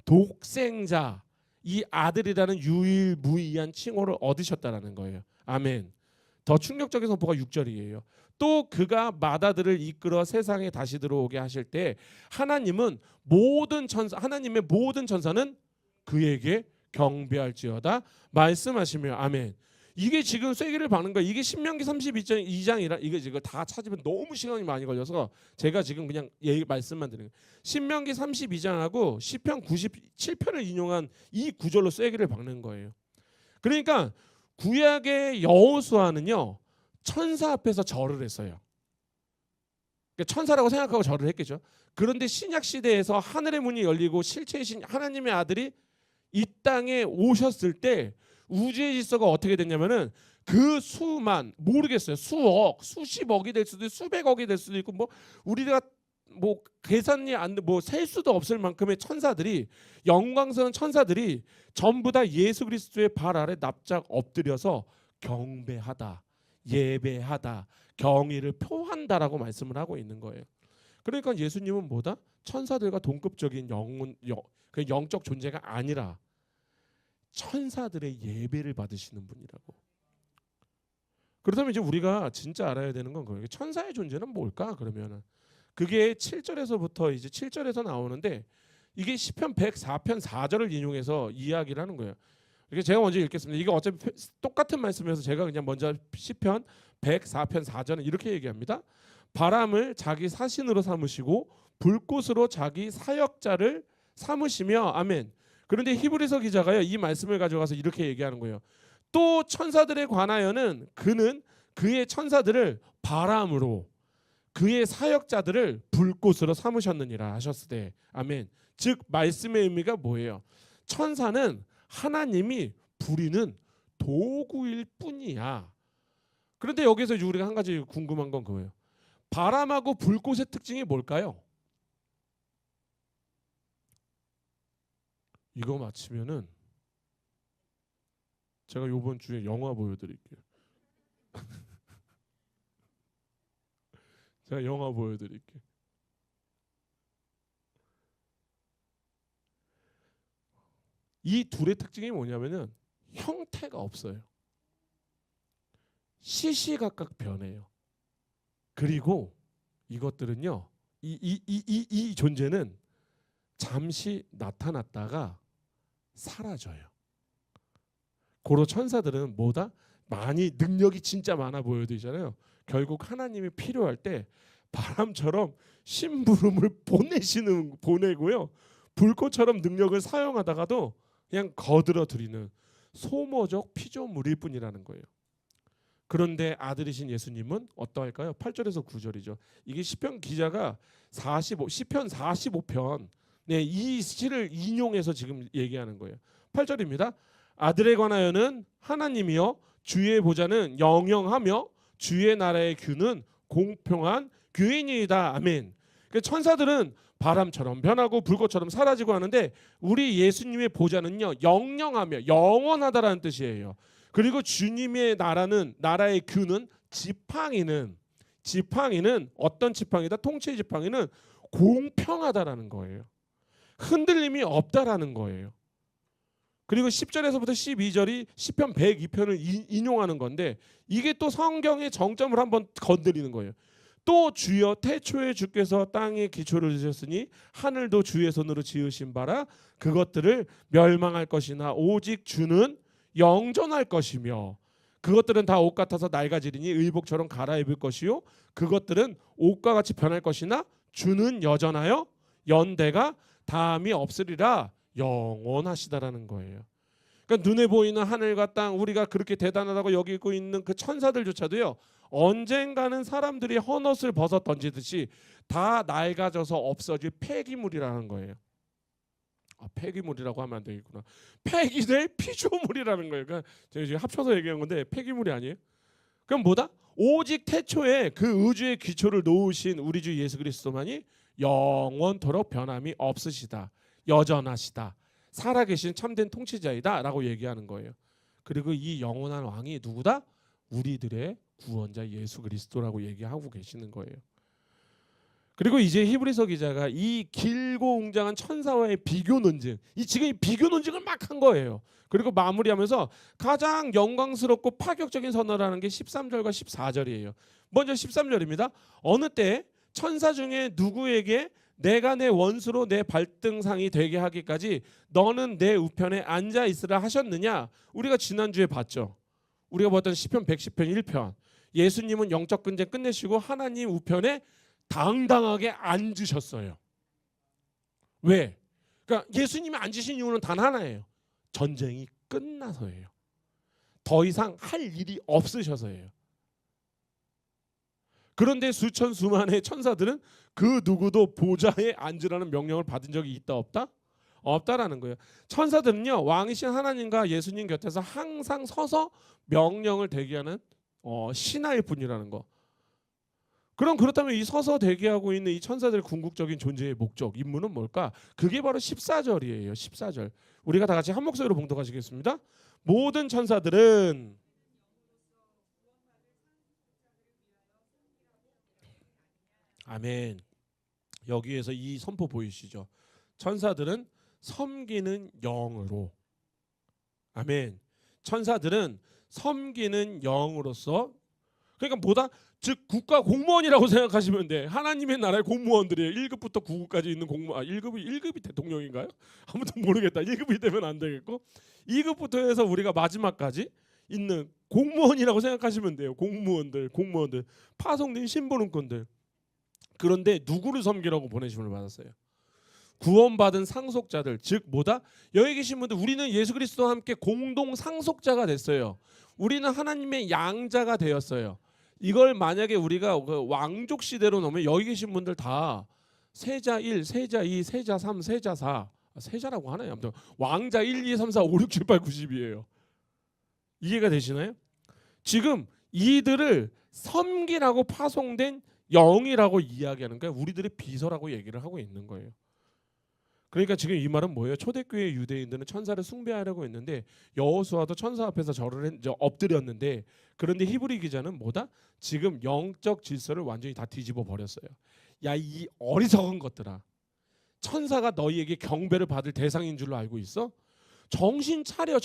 독생자, 이 아들이라는 유일무이한 칭호를 얻으셨다라는 거예요. 아멘. 더 충격적인 선포가 6절이에요. 또 그가 마다들을 이끌어 세상에 다시 들어오게 하실 때 하나님의 모든 천사는 그에게 경배할지어다 말씀하시며 아멘. 이게 지금 쐐기를 박는 거예요. 이게 신명기 32장이라 이거 다 찾으면 너무 시간이 많이 걸려서 제가 지금 그냥 말씀만 드리는 거예요. 신명기 32장하고 시편 97편을 인용한 이 구절로 쐐기를 박는 거예요. 그러니까 구약의 여호수아는요. 천사 앞에서 절을 했어요. 그러니까 천사라고 생각하고 절을 했겠죠. 그런데 신약 시대에서 하늘의 문이 열리고 실체이신 하나님의 아들이 이 땅에 오셨을 때 우주의 질서가 어떻게 됐냐면은 그 수만 모르겠어요. 수억, 수십억이 될 수도 있고 수백억이 될 수도 있고 뭐 우리가 뭐 계산이 안 뭐 셀 수도 없을 만큼의 천사들이 영광스러운 천사들이 전부 다 예수 그리스도의 발 아래 납작 엎드려서 경배하다, 예배하다, 경의를 표한다라고 말씀을 하고 있는 거예요. 그러니까 예수님은 뭐다? 천사들과 동급적인 그 영적 존재가 아니라 천사들의 예배를 받으시는 분이라고. 그렇다면 이제 우리가 진짜 알아야 되는 건 그거예요. 천사의 존재는 뭘까? 그러면은 그게 7절에서부터 이제 7절에서 나오는데 이게 시편 104편 4절을 인용해서 이야기를 하는 거예요. 이게 제가 먼저 읽겠습니다. 이게 어차피 똑같은 말씀이어서 제가 그냥 먼저 시편 104편 4절은 이렇게 얘기합니다. 바람을 자기 사신으로 삼으시고 불꽃으로 자기 사역자를 삼으시며 아멘. 그런데 히브리서 기자가요 이 말씀을 가져가서 이렇게 얘기하는 거예요. 또 천사들에 관하여는 그는 그의 천사들을 바람으로 그의 사역자들을 불꽃으로 삼으셨느니라 하셨으되 아멘. 즉 말씀의 의미가 뭐예요? 천사는 하나님이 부리는 도구일 뿐이야. 그런데 여기서 우리가 한 가지 궁금한 건 그거예요. 바람하고 불꽃의 특징이 뭘까요? 이거 맞히면은 제가 이번 주에 영화 보여드릴게요. 제가 영화 보여드릴게요. 이 둘의 특징이 뭐냐면은 형태가 없어요. 시시각각 변해요. 그리고 이것들은요, 이 존재는 잠시 나타났다가 사라져요. 고로 천사들은 뭐다? 많이 능력이 진짜 많아 보여드리잖아요. 결국 하나님이 필요할 때 바람처럼 심부름을 보내고요. 불꽃처럼 능력을 사용하다가도 그냥 거들어들이는 소모적 피조물일 뿐이라는 거예요. 그런데 아들이신 예수님은 어떠할까요? 8절에서 9절이죠. 이게 시편 기자가 시편 45편 이 시를 인용해서 지금 얘기하는 거예요. 8절입니다. 아들에 관하여는 하나님이여 주의 보좌는 영영하며 주의 나라의 규는 공평한 규이니이다. 아멘. 천사들은 바람처럼 변하고 불꽃처럼 사라지고 하는데 우리 예수님의 보좌는요 영영하며 영원하다라는 뜻이에요. 그리고 주님의 나라의 규는 지팡이는 어떤 지팡이다? 통치의 지팡이는 공평하다라는 거예요. 흔들림이 없다라는 거예요. 그리고 10절에서부터 12절이 시편 102편을 인용하는 건데 이게 또 성경의 정점을 한번 건드리는 거예요. 또 주여 태초에 주께서 땅에 기초를 지으셨으니 하늘도 주의 손으로 지으신 바라 그것들을 멸망할 것이나 오직 주는 영존할 것이며 그것들은 다 옷 같아서 낡아지리니 의복처럼 갈아입을 것이요 그것들은 옷과 같이 변할 것이나 주는 여전하여 연대가 다함이 없으리라 영원하시다라는 거예요. 그러니까 눈에 보이는 하늘과 땅 우리가 그렇게 대단하다고 여기고 있는 그 천사들조차도요 언젠가는 사람들이 헌옷을 벗어 던지듯이 다 낡아져서 없어질 폐기물이라는 거예요. 폐기물이라고 하면 안 되겠구나. 폐기될 피조물이라는 거예요. 그러니까 제가 지금 합쳐서 얘기한 건데 폐기물이 아니에요. 그럼 뭐다? 오직 태초에 그 우주의 기초를 놓으신 우리 주 예수 그리스도만이 영원토록 변함이 없으시다. 여전하시다. 살아계신 참된 통치자이다 라고 얘기하는 거예요. 그리고 이 영원한 왕이 누구다? 우리들의 구원자 예수 그리스도라고 얘기하고 계시는 거예요. 그리고 이제 히브리서 기자가 이 길고 웅장한 천사와의 비교 논증, 지금 이 비교 논증을 막 한 거예요. 그리고 마무리하면서 가장 영광스럽고 파격적인 선언을 게 13절과 14절이에요. 먼저 13절입니다. 어느 때 천사 중에 누구에게 내가 내 원수로 내 발등상이 되게 하기까지 너는 내 우편에 앉아 있으라 하셨느냐? 우리가 지난주에 봤죠. 우리가 봤던 시편 110편 1편. 예수님은 영적 전쟁 끝내시고 하나님 우편에 당당하게 앉으셨어요. 왜? 그러니까 예수님이 앉으신 이유는 단 하나예요. 전쟁이 끝나서예요. 더 이상 할 일이 없으셔서예요. 그런데 수천 수만의 천사들은 그 누구도 보좌에 앉으라는 명령을 받은 적이 있다 없다? 없다라는 거예요. 천사들은요 왕이신 하나님과 예수님 곁에서 항상 서서 명령을 대기하는 신하일 뿐이라는 거. 그럼 그렇다면 이 서서 대기하고 있는 이 천사들의 궁극적인 존재의 목적, 임무는 뭘까? 그게 바로 14절이에요. 14절. 우리가 다 같이 한 목소리로 봉독하시겠습니다. 모든 천사들은 아멘. 여기에서 이 선포 보이시죠? 천사들은 섬기는 영으로, 아멘. 천사들은 섬기는 영으로서, 그러니까 뭐다? 즉 국가 공무원이라고 생각하시면 돼. 하나님의 나라의 공무원들이에요. 1급부터 9급까지 있는 공무원. 1급이 대통령인가요? 아무튼 모르겠다. 1급이 되면 안 되겠고 2급부터 해서 우리가 마지막까지 있는 공무원이라고 생각하시면 돼요. 공무원들 파송된 신분권들. 그런데 누구를 섬기라고 보내심을 받았어요? 구원받은 상속자들, 즉 뭐다? 여기 계신 분들, 우리는 예수 그리스도와 함께 공동 상속자가 됐어요. 우리는 하나님의 양자가 되었어요. 이걸 만약에 우리가 그 왕족 시대로 놓으면 여기 계신 분들 다 세자 1, 세자 2, 세자 3, 세자 4, 세자라고 하나요? 아무튼 왕자 1, 2, 3, 4, 5, 6, 7, 8, 90이에요. 이해가 되시나요? 지금 이들을 섬기라고 파송된 영이라고 이야기하는 거예요. 우리들의 비서라고 얘기를 하고 있는 거예요. 그러니까 지금 이 말은 뭐예요? 초대교회 유대인들은 천사를 숭배하려고 했는데 여호수아도 천사 앞에서 엎드렸는데, 그런데 히브리 기자는 뭐다? 지금 영적 질서를 완전히 다 뒤집어 버렸어요. 야, 이 어리석은 것들아, 천사가 너희에게 경배를 받을 대상인 줄로 알고 있어? 정신 차려.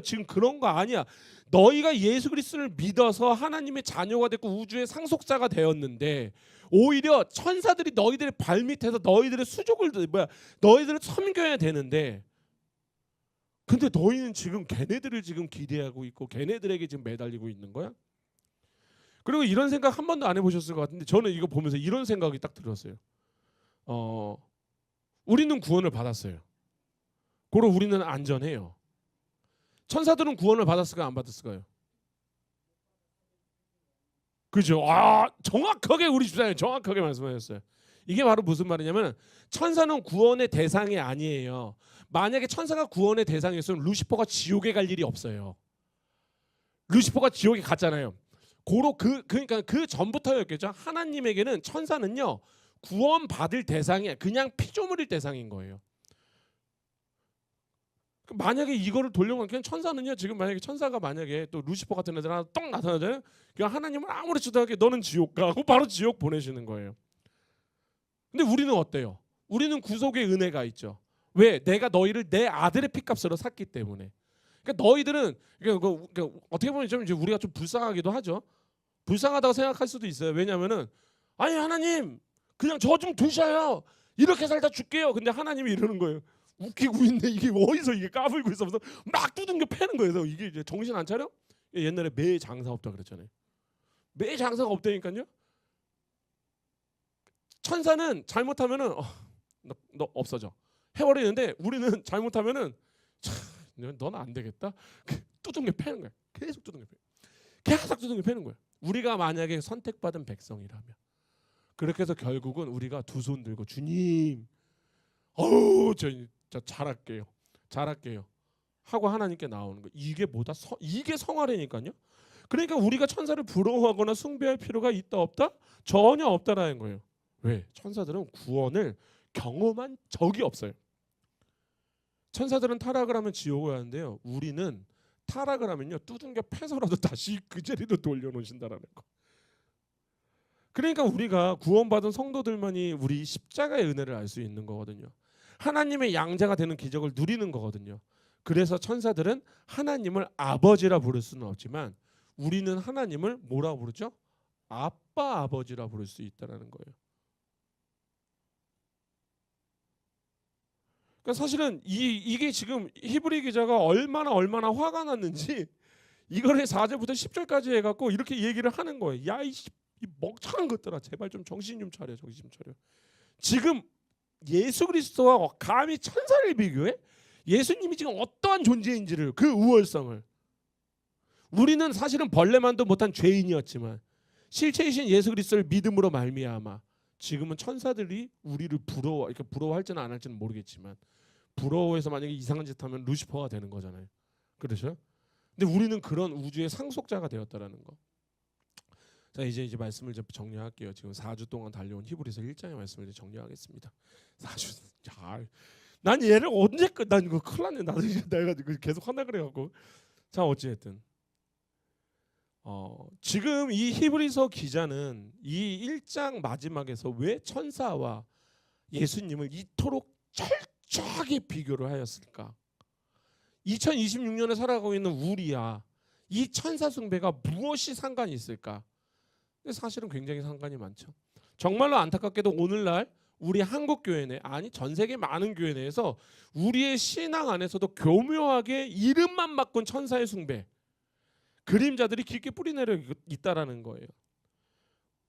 지금 그런 거 아니야. 너희가 예수 그리스도를 믿어서 하나님의 자녀가 됐고 우주의 상속자가 되었는데, 오히려 천사들이 너희들의 발밑에서 너희들의 수족을 너희들을 섬겨야 되는데, 근데 너희는 지금 걔네들을 지금 기대하고 있고 걔네들에게 지금 매달리고 있는 거야? 그리고 이런 생각 한 번도 안 해보셨을 것 같은데, 저는 이거 보면서 이런 생각이 딱 들었어요. 우리는 구원을 받았어요. 고로 우리는 안전해요. 천사들은 구원을 받았을까요? 안 받았을까요? 그죠? 정확하게 우리 집사님 정확하게 말씀하셨어요. 이게 바로 무슨 말이냐면, 천사는 구원의 대상이 아니에요. 만약에 천사가 구원의 대상이었으면 루시퍼가 지옥에 갈 일이 없어요. 루시퍼가 지옥에 갔잖아요. 고로 그러니까 그 전부터였겠죠. 하나님에게는 천사는요, 구원 받을 대상이 그냥 피조물일 대상인 거예요. 만약에 이거를 돌려놓으면 천사는요, 지금 만약에 천사가 만약에 또 루시퍼 같은 애들 하나 똥 나타나잖아요. 그냥 하나님을 아무렇지도 않게 너는 지옥 가 하고 바로 지옥 보내시는 거예요. 근데 우리는 어때요? 우리는 구속의 은혜가 있죠. 왜? 내가 너희를 내 아들의 피값으로 샀기 때문에. 그러니까 너희들은 그러니까 어떻게 보면 좀 이제 우리가 좀 불쌍하기도 하죠. 불쌍하다고 생각할 수도 있어요. 왜냐하면은 아니 하나님 그냥 저 좀 두셔요. 이렇게 살다 죽게요. 근데 하나님이 이러는 거예요. 웃기고 있네. 이게 어디서 이게 까불고 있어서 막 두둥겨 패는 거예요. 이게 이제 정신 안 차려? 옛날에 매 장사 없다 그랬잖아요. 매 장사가 없다니까요. 천사는 잘못하면은 너 없어져 해버리는데, 우리는 잘못하면은 넌 안 되겠다. 두둥겨 패는 거야. 계속 두둥겨 패는 거야. 우리가 만약에 선택받은 백성이라면, 그렇게 해서 결국은 우리가 두 손 들고 주님, 저 잘할게요 하고 하나님께 나오는 거. 이게 뭐다? 이게 성화라니까요. 그러니까 우리가 천사를 부러워하거나 숭배할 필요가 있다 없다? 전혀 없다라는 거예요. 왜? 천사들은 구원을 경험한 적이 없어요. 천사들은 타락을 하면 지옥을 가는데요, 우리는 타락을 하면요 두둥겨 패서라도 다시 그 자리로 돌려놓으신다라는 거. 그러니까 우리가 구원받은 성도들만이 우리 십자가의 은혜를 알 수 있는 거거든요. 하나님의 양자가 되는 기적을 누리는 거거든요. 그래서 천사들은 하나님을 아버지라 부를 수는 없지만 우리는 하나님을 뭐라고 부르죠? 아빠, 아버지라 부를 수 있다는 거예요. 그러니까 사실은 이게 지금 히브리 기자가 얼마나 화가 났는지 이거를 4절부터 10절까지 해갖고 이렇게 얘기를 하는 거예요. 야, 이 멍청한 것들아, 제발 좀 정신 좀 차려. 지금 예수 그리스도와 감히 천사를 비교해? 예수님이 지금 어떠한 존재인지를, 그 우월성을. 우리는 사실은 벌레만도 못한 죄인이었지만 실체이신 예수 그리스도를 믿음으로 말미암아 지금은 천사들이 우리를 부러워할지는 안 할지는 모르겠지만, 부러워해서 만약에 이상한 짓 하면 루시퍼가 되는 거잖아요. 그렇죠? 근데 우리는 그런 우주의 상속자가 되었다라는 거. 자, 이제 말씀을 좀 정리할게요. 지금 4주 동안 달려온 히브리서 1장의 말씀을 이제 정리하겠습니다. 4주. 야, 난 얘를 언제 난 이거 큰일 났네. 나도 내가 계속 화나 그래갖고. 자, 어찌됐든 지금 이 히브리서 기자는 이 1장 마지막에서 왜 천사와 예수님을 이토록 철저하게 비교를 하였을까? 2026년에 살아가고 있는 우리야, 이 천사 숭배가 무엇이 상관이 있을까? 근데 사실은 굉장히 상관이 많죠. 정말로 안타깝게도 오늘날 우리 한국 교회 내, 아니 전 세계 많은 교회 내에서 우리의 신앙 안에서도 교묘하게 이름만 바꾼 천사의 숭배, 그림자들이 깊게 뿌리내려 있다라는 거예요.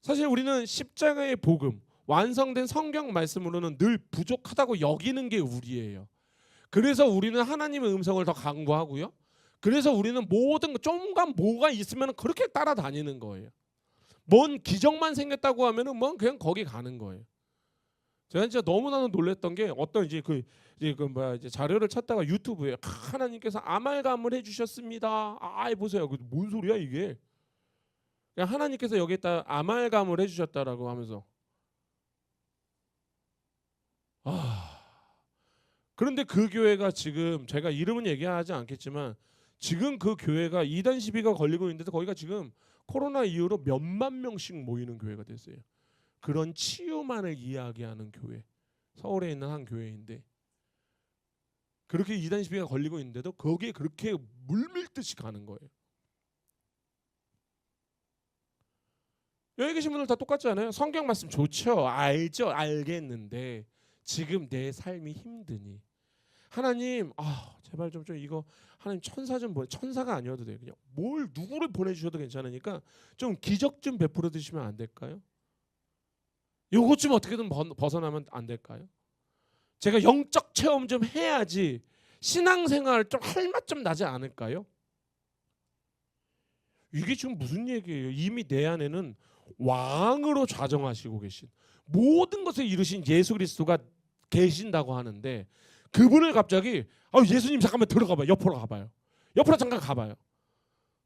사실 우리는 십자가의 복음, 완성된 성경 말씀으로는 늘 부족하다고 여기는 게 우리예요. 그래서 우리는 하나님의 음성을 더 강구하고요. 그래서 우리는 모든 좀간 뭐가 있으면 그렇게 따라다니는 거예요. 뭔 기적만 생겼다고 하면은 뭐 그냥 거기 가는 거예요. 제가 진짜 너무나도 놀랬던 게 어떤 이제 자료를 찾다가 유튜브에 하나님께서 아말감을 해주셨습니다. 보세요. 뭔 소리야 이게? 그냥 하나님께서 여기에다 아말감을 해주셨다라고 하면서 그런데 그 교회가 지금 제가 이름은 얘기하지 않겠지만 지금 그 교회가 이단 시비가 걸리고 있는데도 거기가 지금 코로나 이후로 몇만 명씩 모이는 교회가 됐어요. 그런 치유만을 이야기하는 교회, 서울에 있는 한 교회인데 그렇게 이단 시비가 걸리고 있는데도 거기에 그렇게 물밀듯이 가는 거예요. 여기 계신 분들 다 똑같지 않아요? 성경 말씀 좋죠, 알죠, 알겠는데 지금 내 삶이 힘드니 하나님, 제발 좀 이거 하나님 천사 좀 보내. 천사가 아니어도 돼요. 그냥 뭘 누구를 보내주셔도 괜찮으니까 좀 기적 좀 베풀어 주시면 안 될까요? 요것 좀 어떻게든 벗어나면 안 될까요? 제가 영적 체험 좀 해야지 신앙생활 좀 할 맛 좀 나지 않을까요? 이게 지금 무슨 얘기예요? 이미 내 안에는 왕으로 좌정하시고 계신 모든 것을 이루신 예수 그리스도가 계신다고 하는데 그분을 갑자기 예수님 잠깐만 들어가봐요. 옆으로 가봐요. 옆으로 잠깐 가봐요.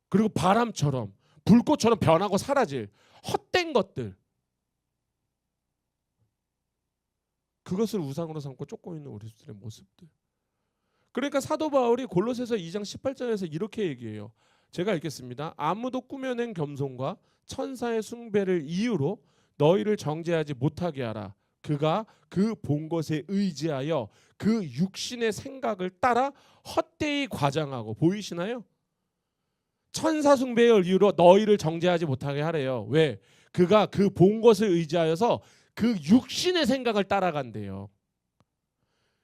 그리고 바람처럼 불꽃처럼 변하고 사라질 헛된 것들, 그것을 우상으로 삼고 쫓고 있는 우리들의 모습들. 그러니까 사도 바울이 골로새서 2장 18절에서 이렇게 얘기해요. 제가 읽겠습니다. 아무도 꾸며낸 겸손과 천사의 숭배를 이유로 너희를 정죄하지 못하게 하라. 그가 그 본 것에 의지하여 그 육신의 생각을 따라 헛되이 과장하고, 보이시나요? 천사 숭배의 이유로 너희를 정죄하지 못하게 하래요. 왜? 그가 그 본 것을 의지하여서 그 육신의 생각을 따라간대요.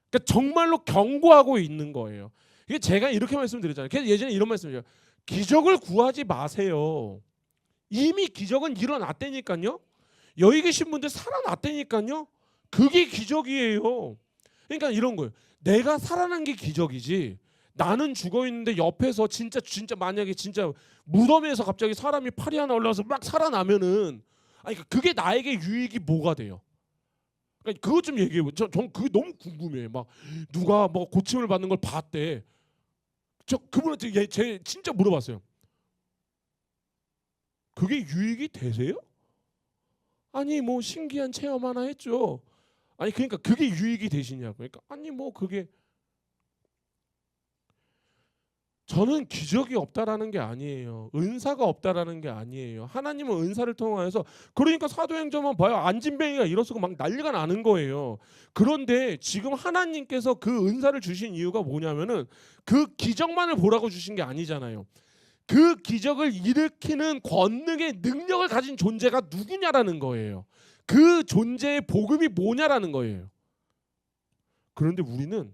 그러니까 정말로 경고하고 있는 거예요. 이게 제가 이렇게 말씀드렸잖아요. 그래서 예전에 이런 말씀이죠. 기적을 구하지 마세요. 이미 기적은 일어났다니까요. 여기 계신 분들 살아났다니까요. 그게 기적이에요. 그러니까 이런 거예요. 내가 살아난 게 기적이지. 나는 죽어 있는데 옆에서 진짜 만약에 진짜 무덤에서 갑자기 사람이 팔이 하나 올라와서 막 살아나면은 그게 나에게 유익이 뭐가 돼요? 그러니까 그것 좀 얘기해요. 전 그게 너무 궁금해요. 막 누가 뭐 고침을 받는 걸 봤대. 저 그분한테 제 진짜 물어봤어요. 그게 유익이 되세요? 아니 뭐 신기한 체험 하나 했죠. 그러니까 그게 유익이 되시냐고. 그러니까 뭐 그게, 저는 기적이 없다라는 게 아니에요. 은사가 없다라는 게 아니에요. 하나님은 은사를 통하여서, 그러니까 사도행전만 봐요. 안진뱅이가 일어서고 막 난리가 나는 거예요. 그런데 지금 하나님께서 그 은사를 주신 이유가 뭐냐면은 그 기적만을 보라고 주신 게 아니잖아요. 그 기적을 일으키는 권능의 능력을 가진 존재가 누구냐라는 거예요. 그 존재의 복음이 뭐냐라는 거예요. 그런데 우리는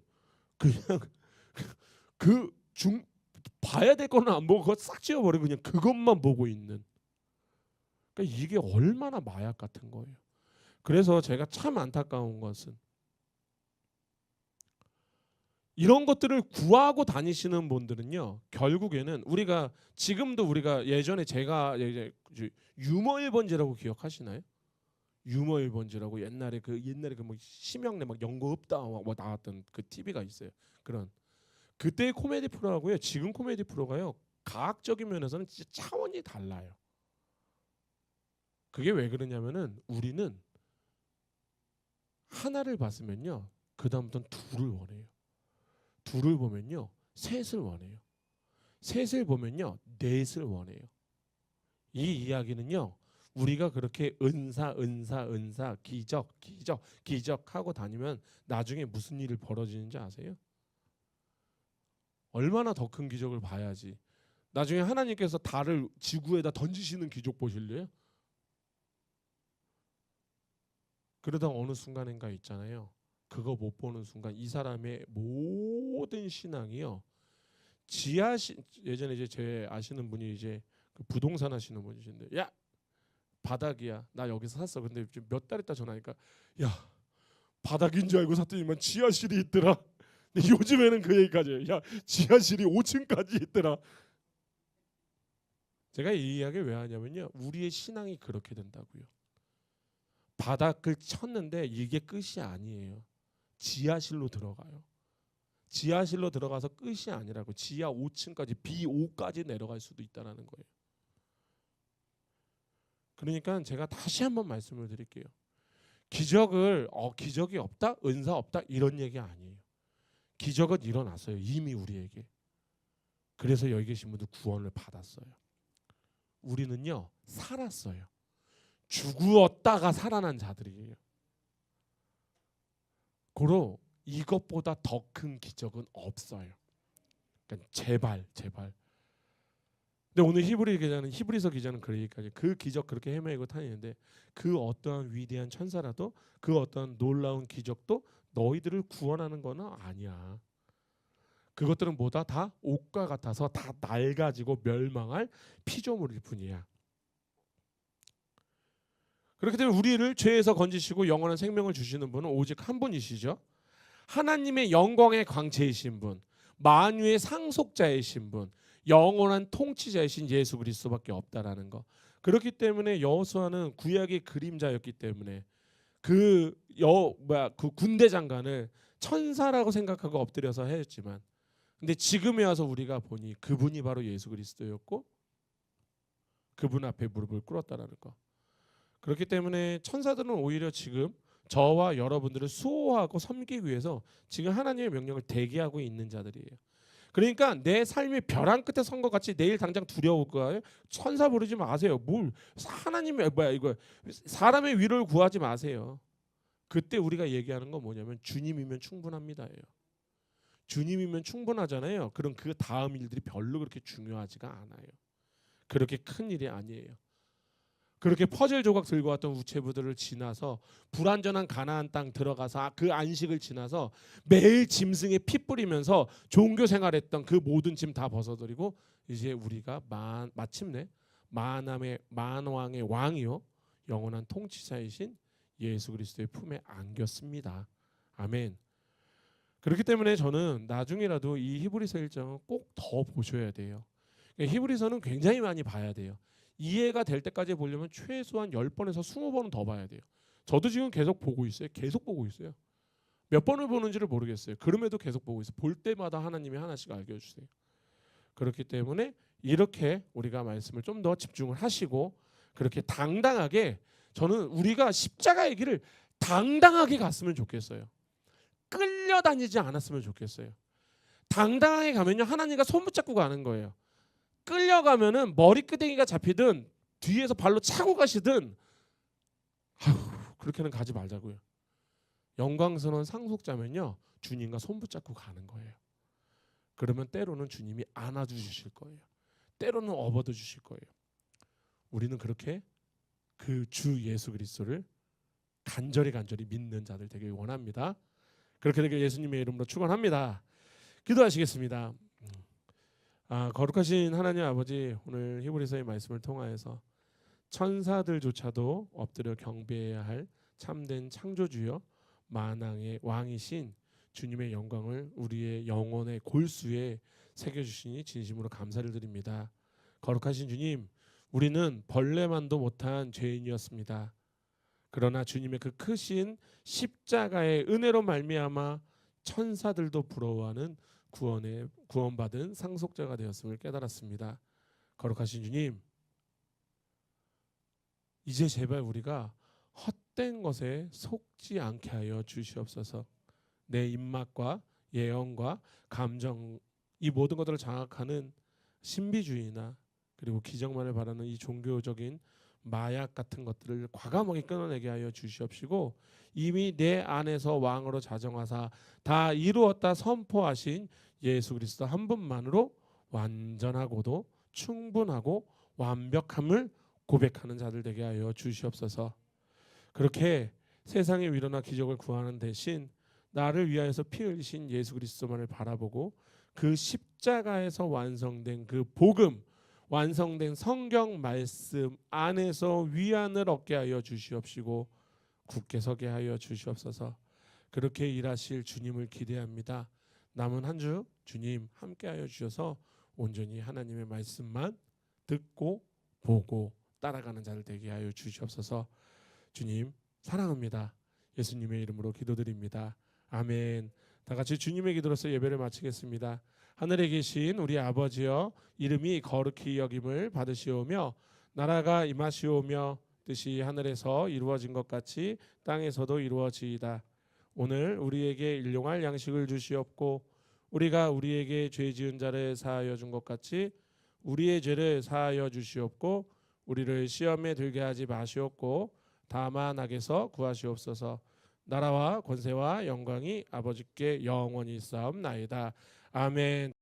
그냥 봐야 될 거는 안 보고 그거 싹 지워버리고 그냥 그것만 보고 있는. 그러니까 이게 얼마나 마약 같은 거예요. 그래서 제가 참 안타까운 것은 이런 것들을 구하고 다니시는 분들은요, 결국에는 지금도 우리가 예전에 제가 유머 1번지라고 기억하시나요? 유머 1번지라고 옛날에 그 뭐 심형래 막 연고 없다 뭐 나왔던 그 TV가 있어요. 그때의 코미디 프로하고요, 지금 코미디 프로가요, 과학적인 면에서는 진짜 차원이 달라요. 그게 왜 그러냐면은 우리는 하나를 봤으면요, 그 다음부터는 둘을 원해요. 둘을 보면요, 셋을 원해요. 셋을 보면요, 넷을 원해요. 이 이야기는요, 우리가 그렇게 은사 기적 하고 다니면 나중에 무슨 일이 벌어지는지 아세요? 얼마나 더 큰 기적을 봐야지. 나중에 하나님께서 달을 지구에다 던지시는 기적 보실래요? 그러다 어느 순간인가 있잖아요. 그거 못 보는 순간 이 사람의 모든 신앙이요. 예전에 이제 제 아시는 분이 이제 그 부동산 하시는 분이신데, 야 바닥이야. 나 여기서 샀어. 근데 지금 몇 달 있다 전화하니까, 야 바닥인 줄 알고 샀더니만 지하실이 있더라. 근데 요즘에는 그 얘기까지 해요. 야 지하실이 5층까지 있더라. 제가 이 이야기 왜 하냐면요. 우리의 신앙이 그렇게 된다고요. 바닥을 쳤는데 이게 끝이 아니에요. 지하실로 들어가요. 지하실로 들어가서 끝이 아니라고. 지하 5층까지 B5까지 내려갈 수도 있다는 거예요. 그러니까 제가 다시 한번 말씀을 드릴게요. 기적이 없다, 은사 없다 이런 얘기 아니에요. 기적은 일어났어요. 이미 우리에게. 그래서 여기 계신 분들 구원을 받았어요. 우리는요 살았어요. 죽었다가 살아난 자들이에요. 고로 이것보다 더 큰 기적은 없어요. 그러니까 제발. 근데 오늘 히브리서 기자는 그러기까지 그 기적 그렇게 헤매고 다니는데 그 어떠한 위대한 천사라도 그 어떠한 놀라운 기적도 너희들을 구원하는 거는 아니야. 그것들은 뭐다 다 옷과 같아서 다 낡아지고 멸망할 피조물일 뿐이야. 그렇기 때문에 우리를 죄에서 건지시고 영원한 생명을 주시는 분은 오직 한 분이시죠. 하나님의 영광의 광채이신 분, 만유의 상속자이신 분, 영원한 통치자이신 예수 그리스도밖에 없다라는 거. 그렇기 때문에 여호수아는 구약의 그림자였기 때문에 그 군대 장관을 천사라고 생각하고 엎드려서 했지만, 근데 지금에 와서 우리가 보니 그분이 바로 예수 그리스도였고 그분 앞에 무릎을 꿇었다라는 거. 그렇기 때문에 천사들은 오히려 지금 저와 여러분들을 수호하고 섬기기 위해서 지금 하나님의 명령을 대기하고 있는 자들이에요. 그러니까 내 삶이 벼랑 끝에 선 것 같이 내일 당장 두려울 거예요. 천사 부르지 마세요. 뭘 하나님의 이거 사람의 위로를 구하지 마세요. 그때 우리가 얘기하는 건 뭐냐면 주님이면 충분합니다예요. 주님이면 충분하잖아요. 그럼 그 다음 일들이 별로 그렇게 중요하지가 않아요. 그렇게 큰 일이 아니에요. 그렇게 퍼즐 조각 들고 왔던 우체부들을 지나서 불완전한 가나안 땅 들어가서 그 안식을 지나서 매일 짐승에 피 뿌리면서 종교 생활했던 그 모든 짐 다 벗어버리고 이제 우리가 마침내 만왕의 왕이요 영원한 통치자이신 예수 그리스도의 품에 안겼습니다. 아멘. 그렇기 때문에 저는 나중이라도 이 히브리서 1장은 꼭 더 보셔야 돼요. 히브리서는 굉장히 많이 봐야 돼요. 이해가 될 때까지 보려면 최소한 10번에서 20번은 더 봐야 돼요. 저도 지금 계속 보고 있어요. 몇 번을 보는지를 모르겠어요. 그럼에도 계속 보고 있어요. 볼 때마다 하나님이 하나씩 알려주세요. 그렇기 때문에 이렇게 우리가 말씀을 좀 더 집중을 하시고 그렇게 당당하게, 저는 우리가 십자가의 길을 당당하게 갔으면 좋겠어요. 끌려다니지 않았으면 좋겠어요. 당당하게 가면요 하나님과 손붙잡고 가는 거예요. 끌려가면은 머리끄댕이가 잡히든 뒤에서 발로 차고 가시든 그렇게는 가지 말자고요. 영광스러운 상속자면요 주님과 손붙잡고 가는 거예요. 그러면 때로는 주님이 안아줘 주실 거예요. 때로는 업어도 주실 거예요. 우리는 그렇게 그 주 예수 그리스도를 간절히 믿는 자들 되길 원합니다. 그렇게 되길 예수님의 이름으로 축원합니다. 기도하시겠습니다. 거룩하신 하나님 아버지, 오늘 히브리서의 말씀을 통하여서 천사들조차도 엎드려 경배해야 할 참된 창조주여 만왕의 왕이신 주님의 영광을 우리의 영혼의 골수에 새겨주시니 진심으로 감사를 드립니다. 거룩하신 주님, 우리는 벌레만도 못한 죄인이었습니다. 그러나 주님의 그 크신 십자가의 은혜로 말미암아 천사들도 부러워하는 구원받은 상속자가 되었음을 깨달았습니다. 거룩하신 주님, 이제 제발 우리가 헛된 것에 속지 않게 하여 주시옵소서. 내 입맛과 예언과 감정, 이 모든 것들을 장악하는 신비주의나 그리고 기적만을 바라는 이 종교적인 마약 같은 것들을 과감하게 끊어내게 하여 주시옵시고 이미 내 안에서 왕으로 자정하사 다 이루었다 선포하신 예수 그리스도 한 분만으로 완전하고도 충분하고 완벽함을 고백하는 자들 되게 하여 주시옵소서. 그렇게 세상의 위로나 기적을 구하는 대신 나를 위하여서 피 흘리신 예수 그리스도만을 바라보고 그 십자가에서 완성된 그 복음, 완성된 성경 말씀 안에서 위안을 얻게 하여 주시옵시고 굳게 서게 하여 주시옵소서. 그렇게 일하실 주님을 기대합니다. 남은 한 주 주님 함께하여 주셔서 온전히 하나님의 말씀만 듣고 보고 따라가는 자들 되게 하여 주시옵소서. 주님 사랑합니다. 예수님의 이름으로 기도드립니다. 아멘. 다 같이 주님의 기도로서 예배를 마치겠습니다. 하늘에 계신 우리 아버지여, 이름이 거룩히 여김을 받으시오며 나라가 임하시오며 뜻이 하늘에서 이루어진 것 같이 땅에서도 이루어지이다. 오늘 우리에게 일용할 양식을 주시옵고 우리가 우리에게 죄 지은 자를 사하여 준 것 같이 우리의 죄를 사하여 주시옵고 우리를 시험에 들게 하지 마시옵고 다만 악에서 구하시옵소서. 나라와 권세와 영광이 아버지께 영원히 있사옵나이다. 아멘.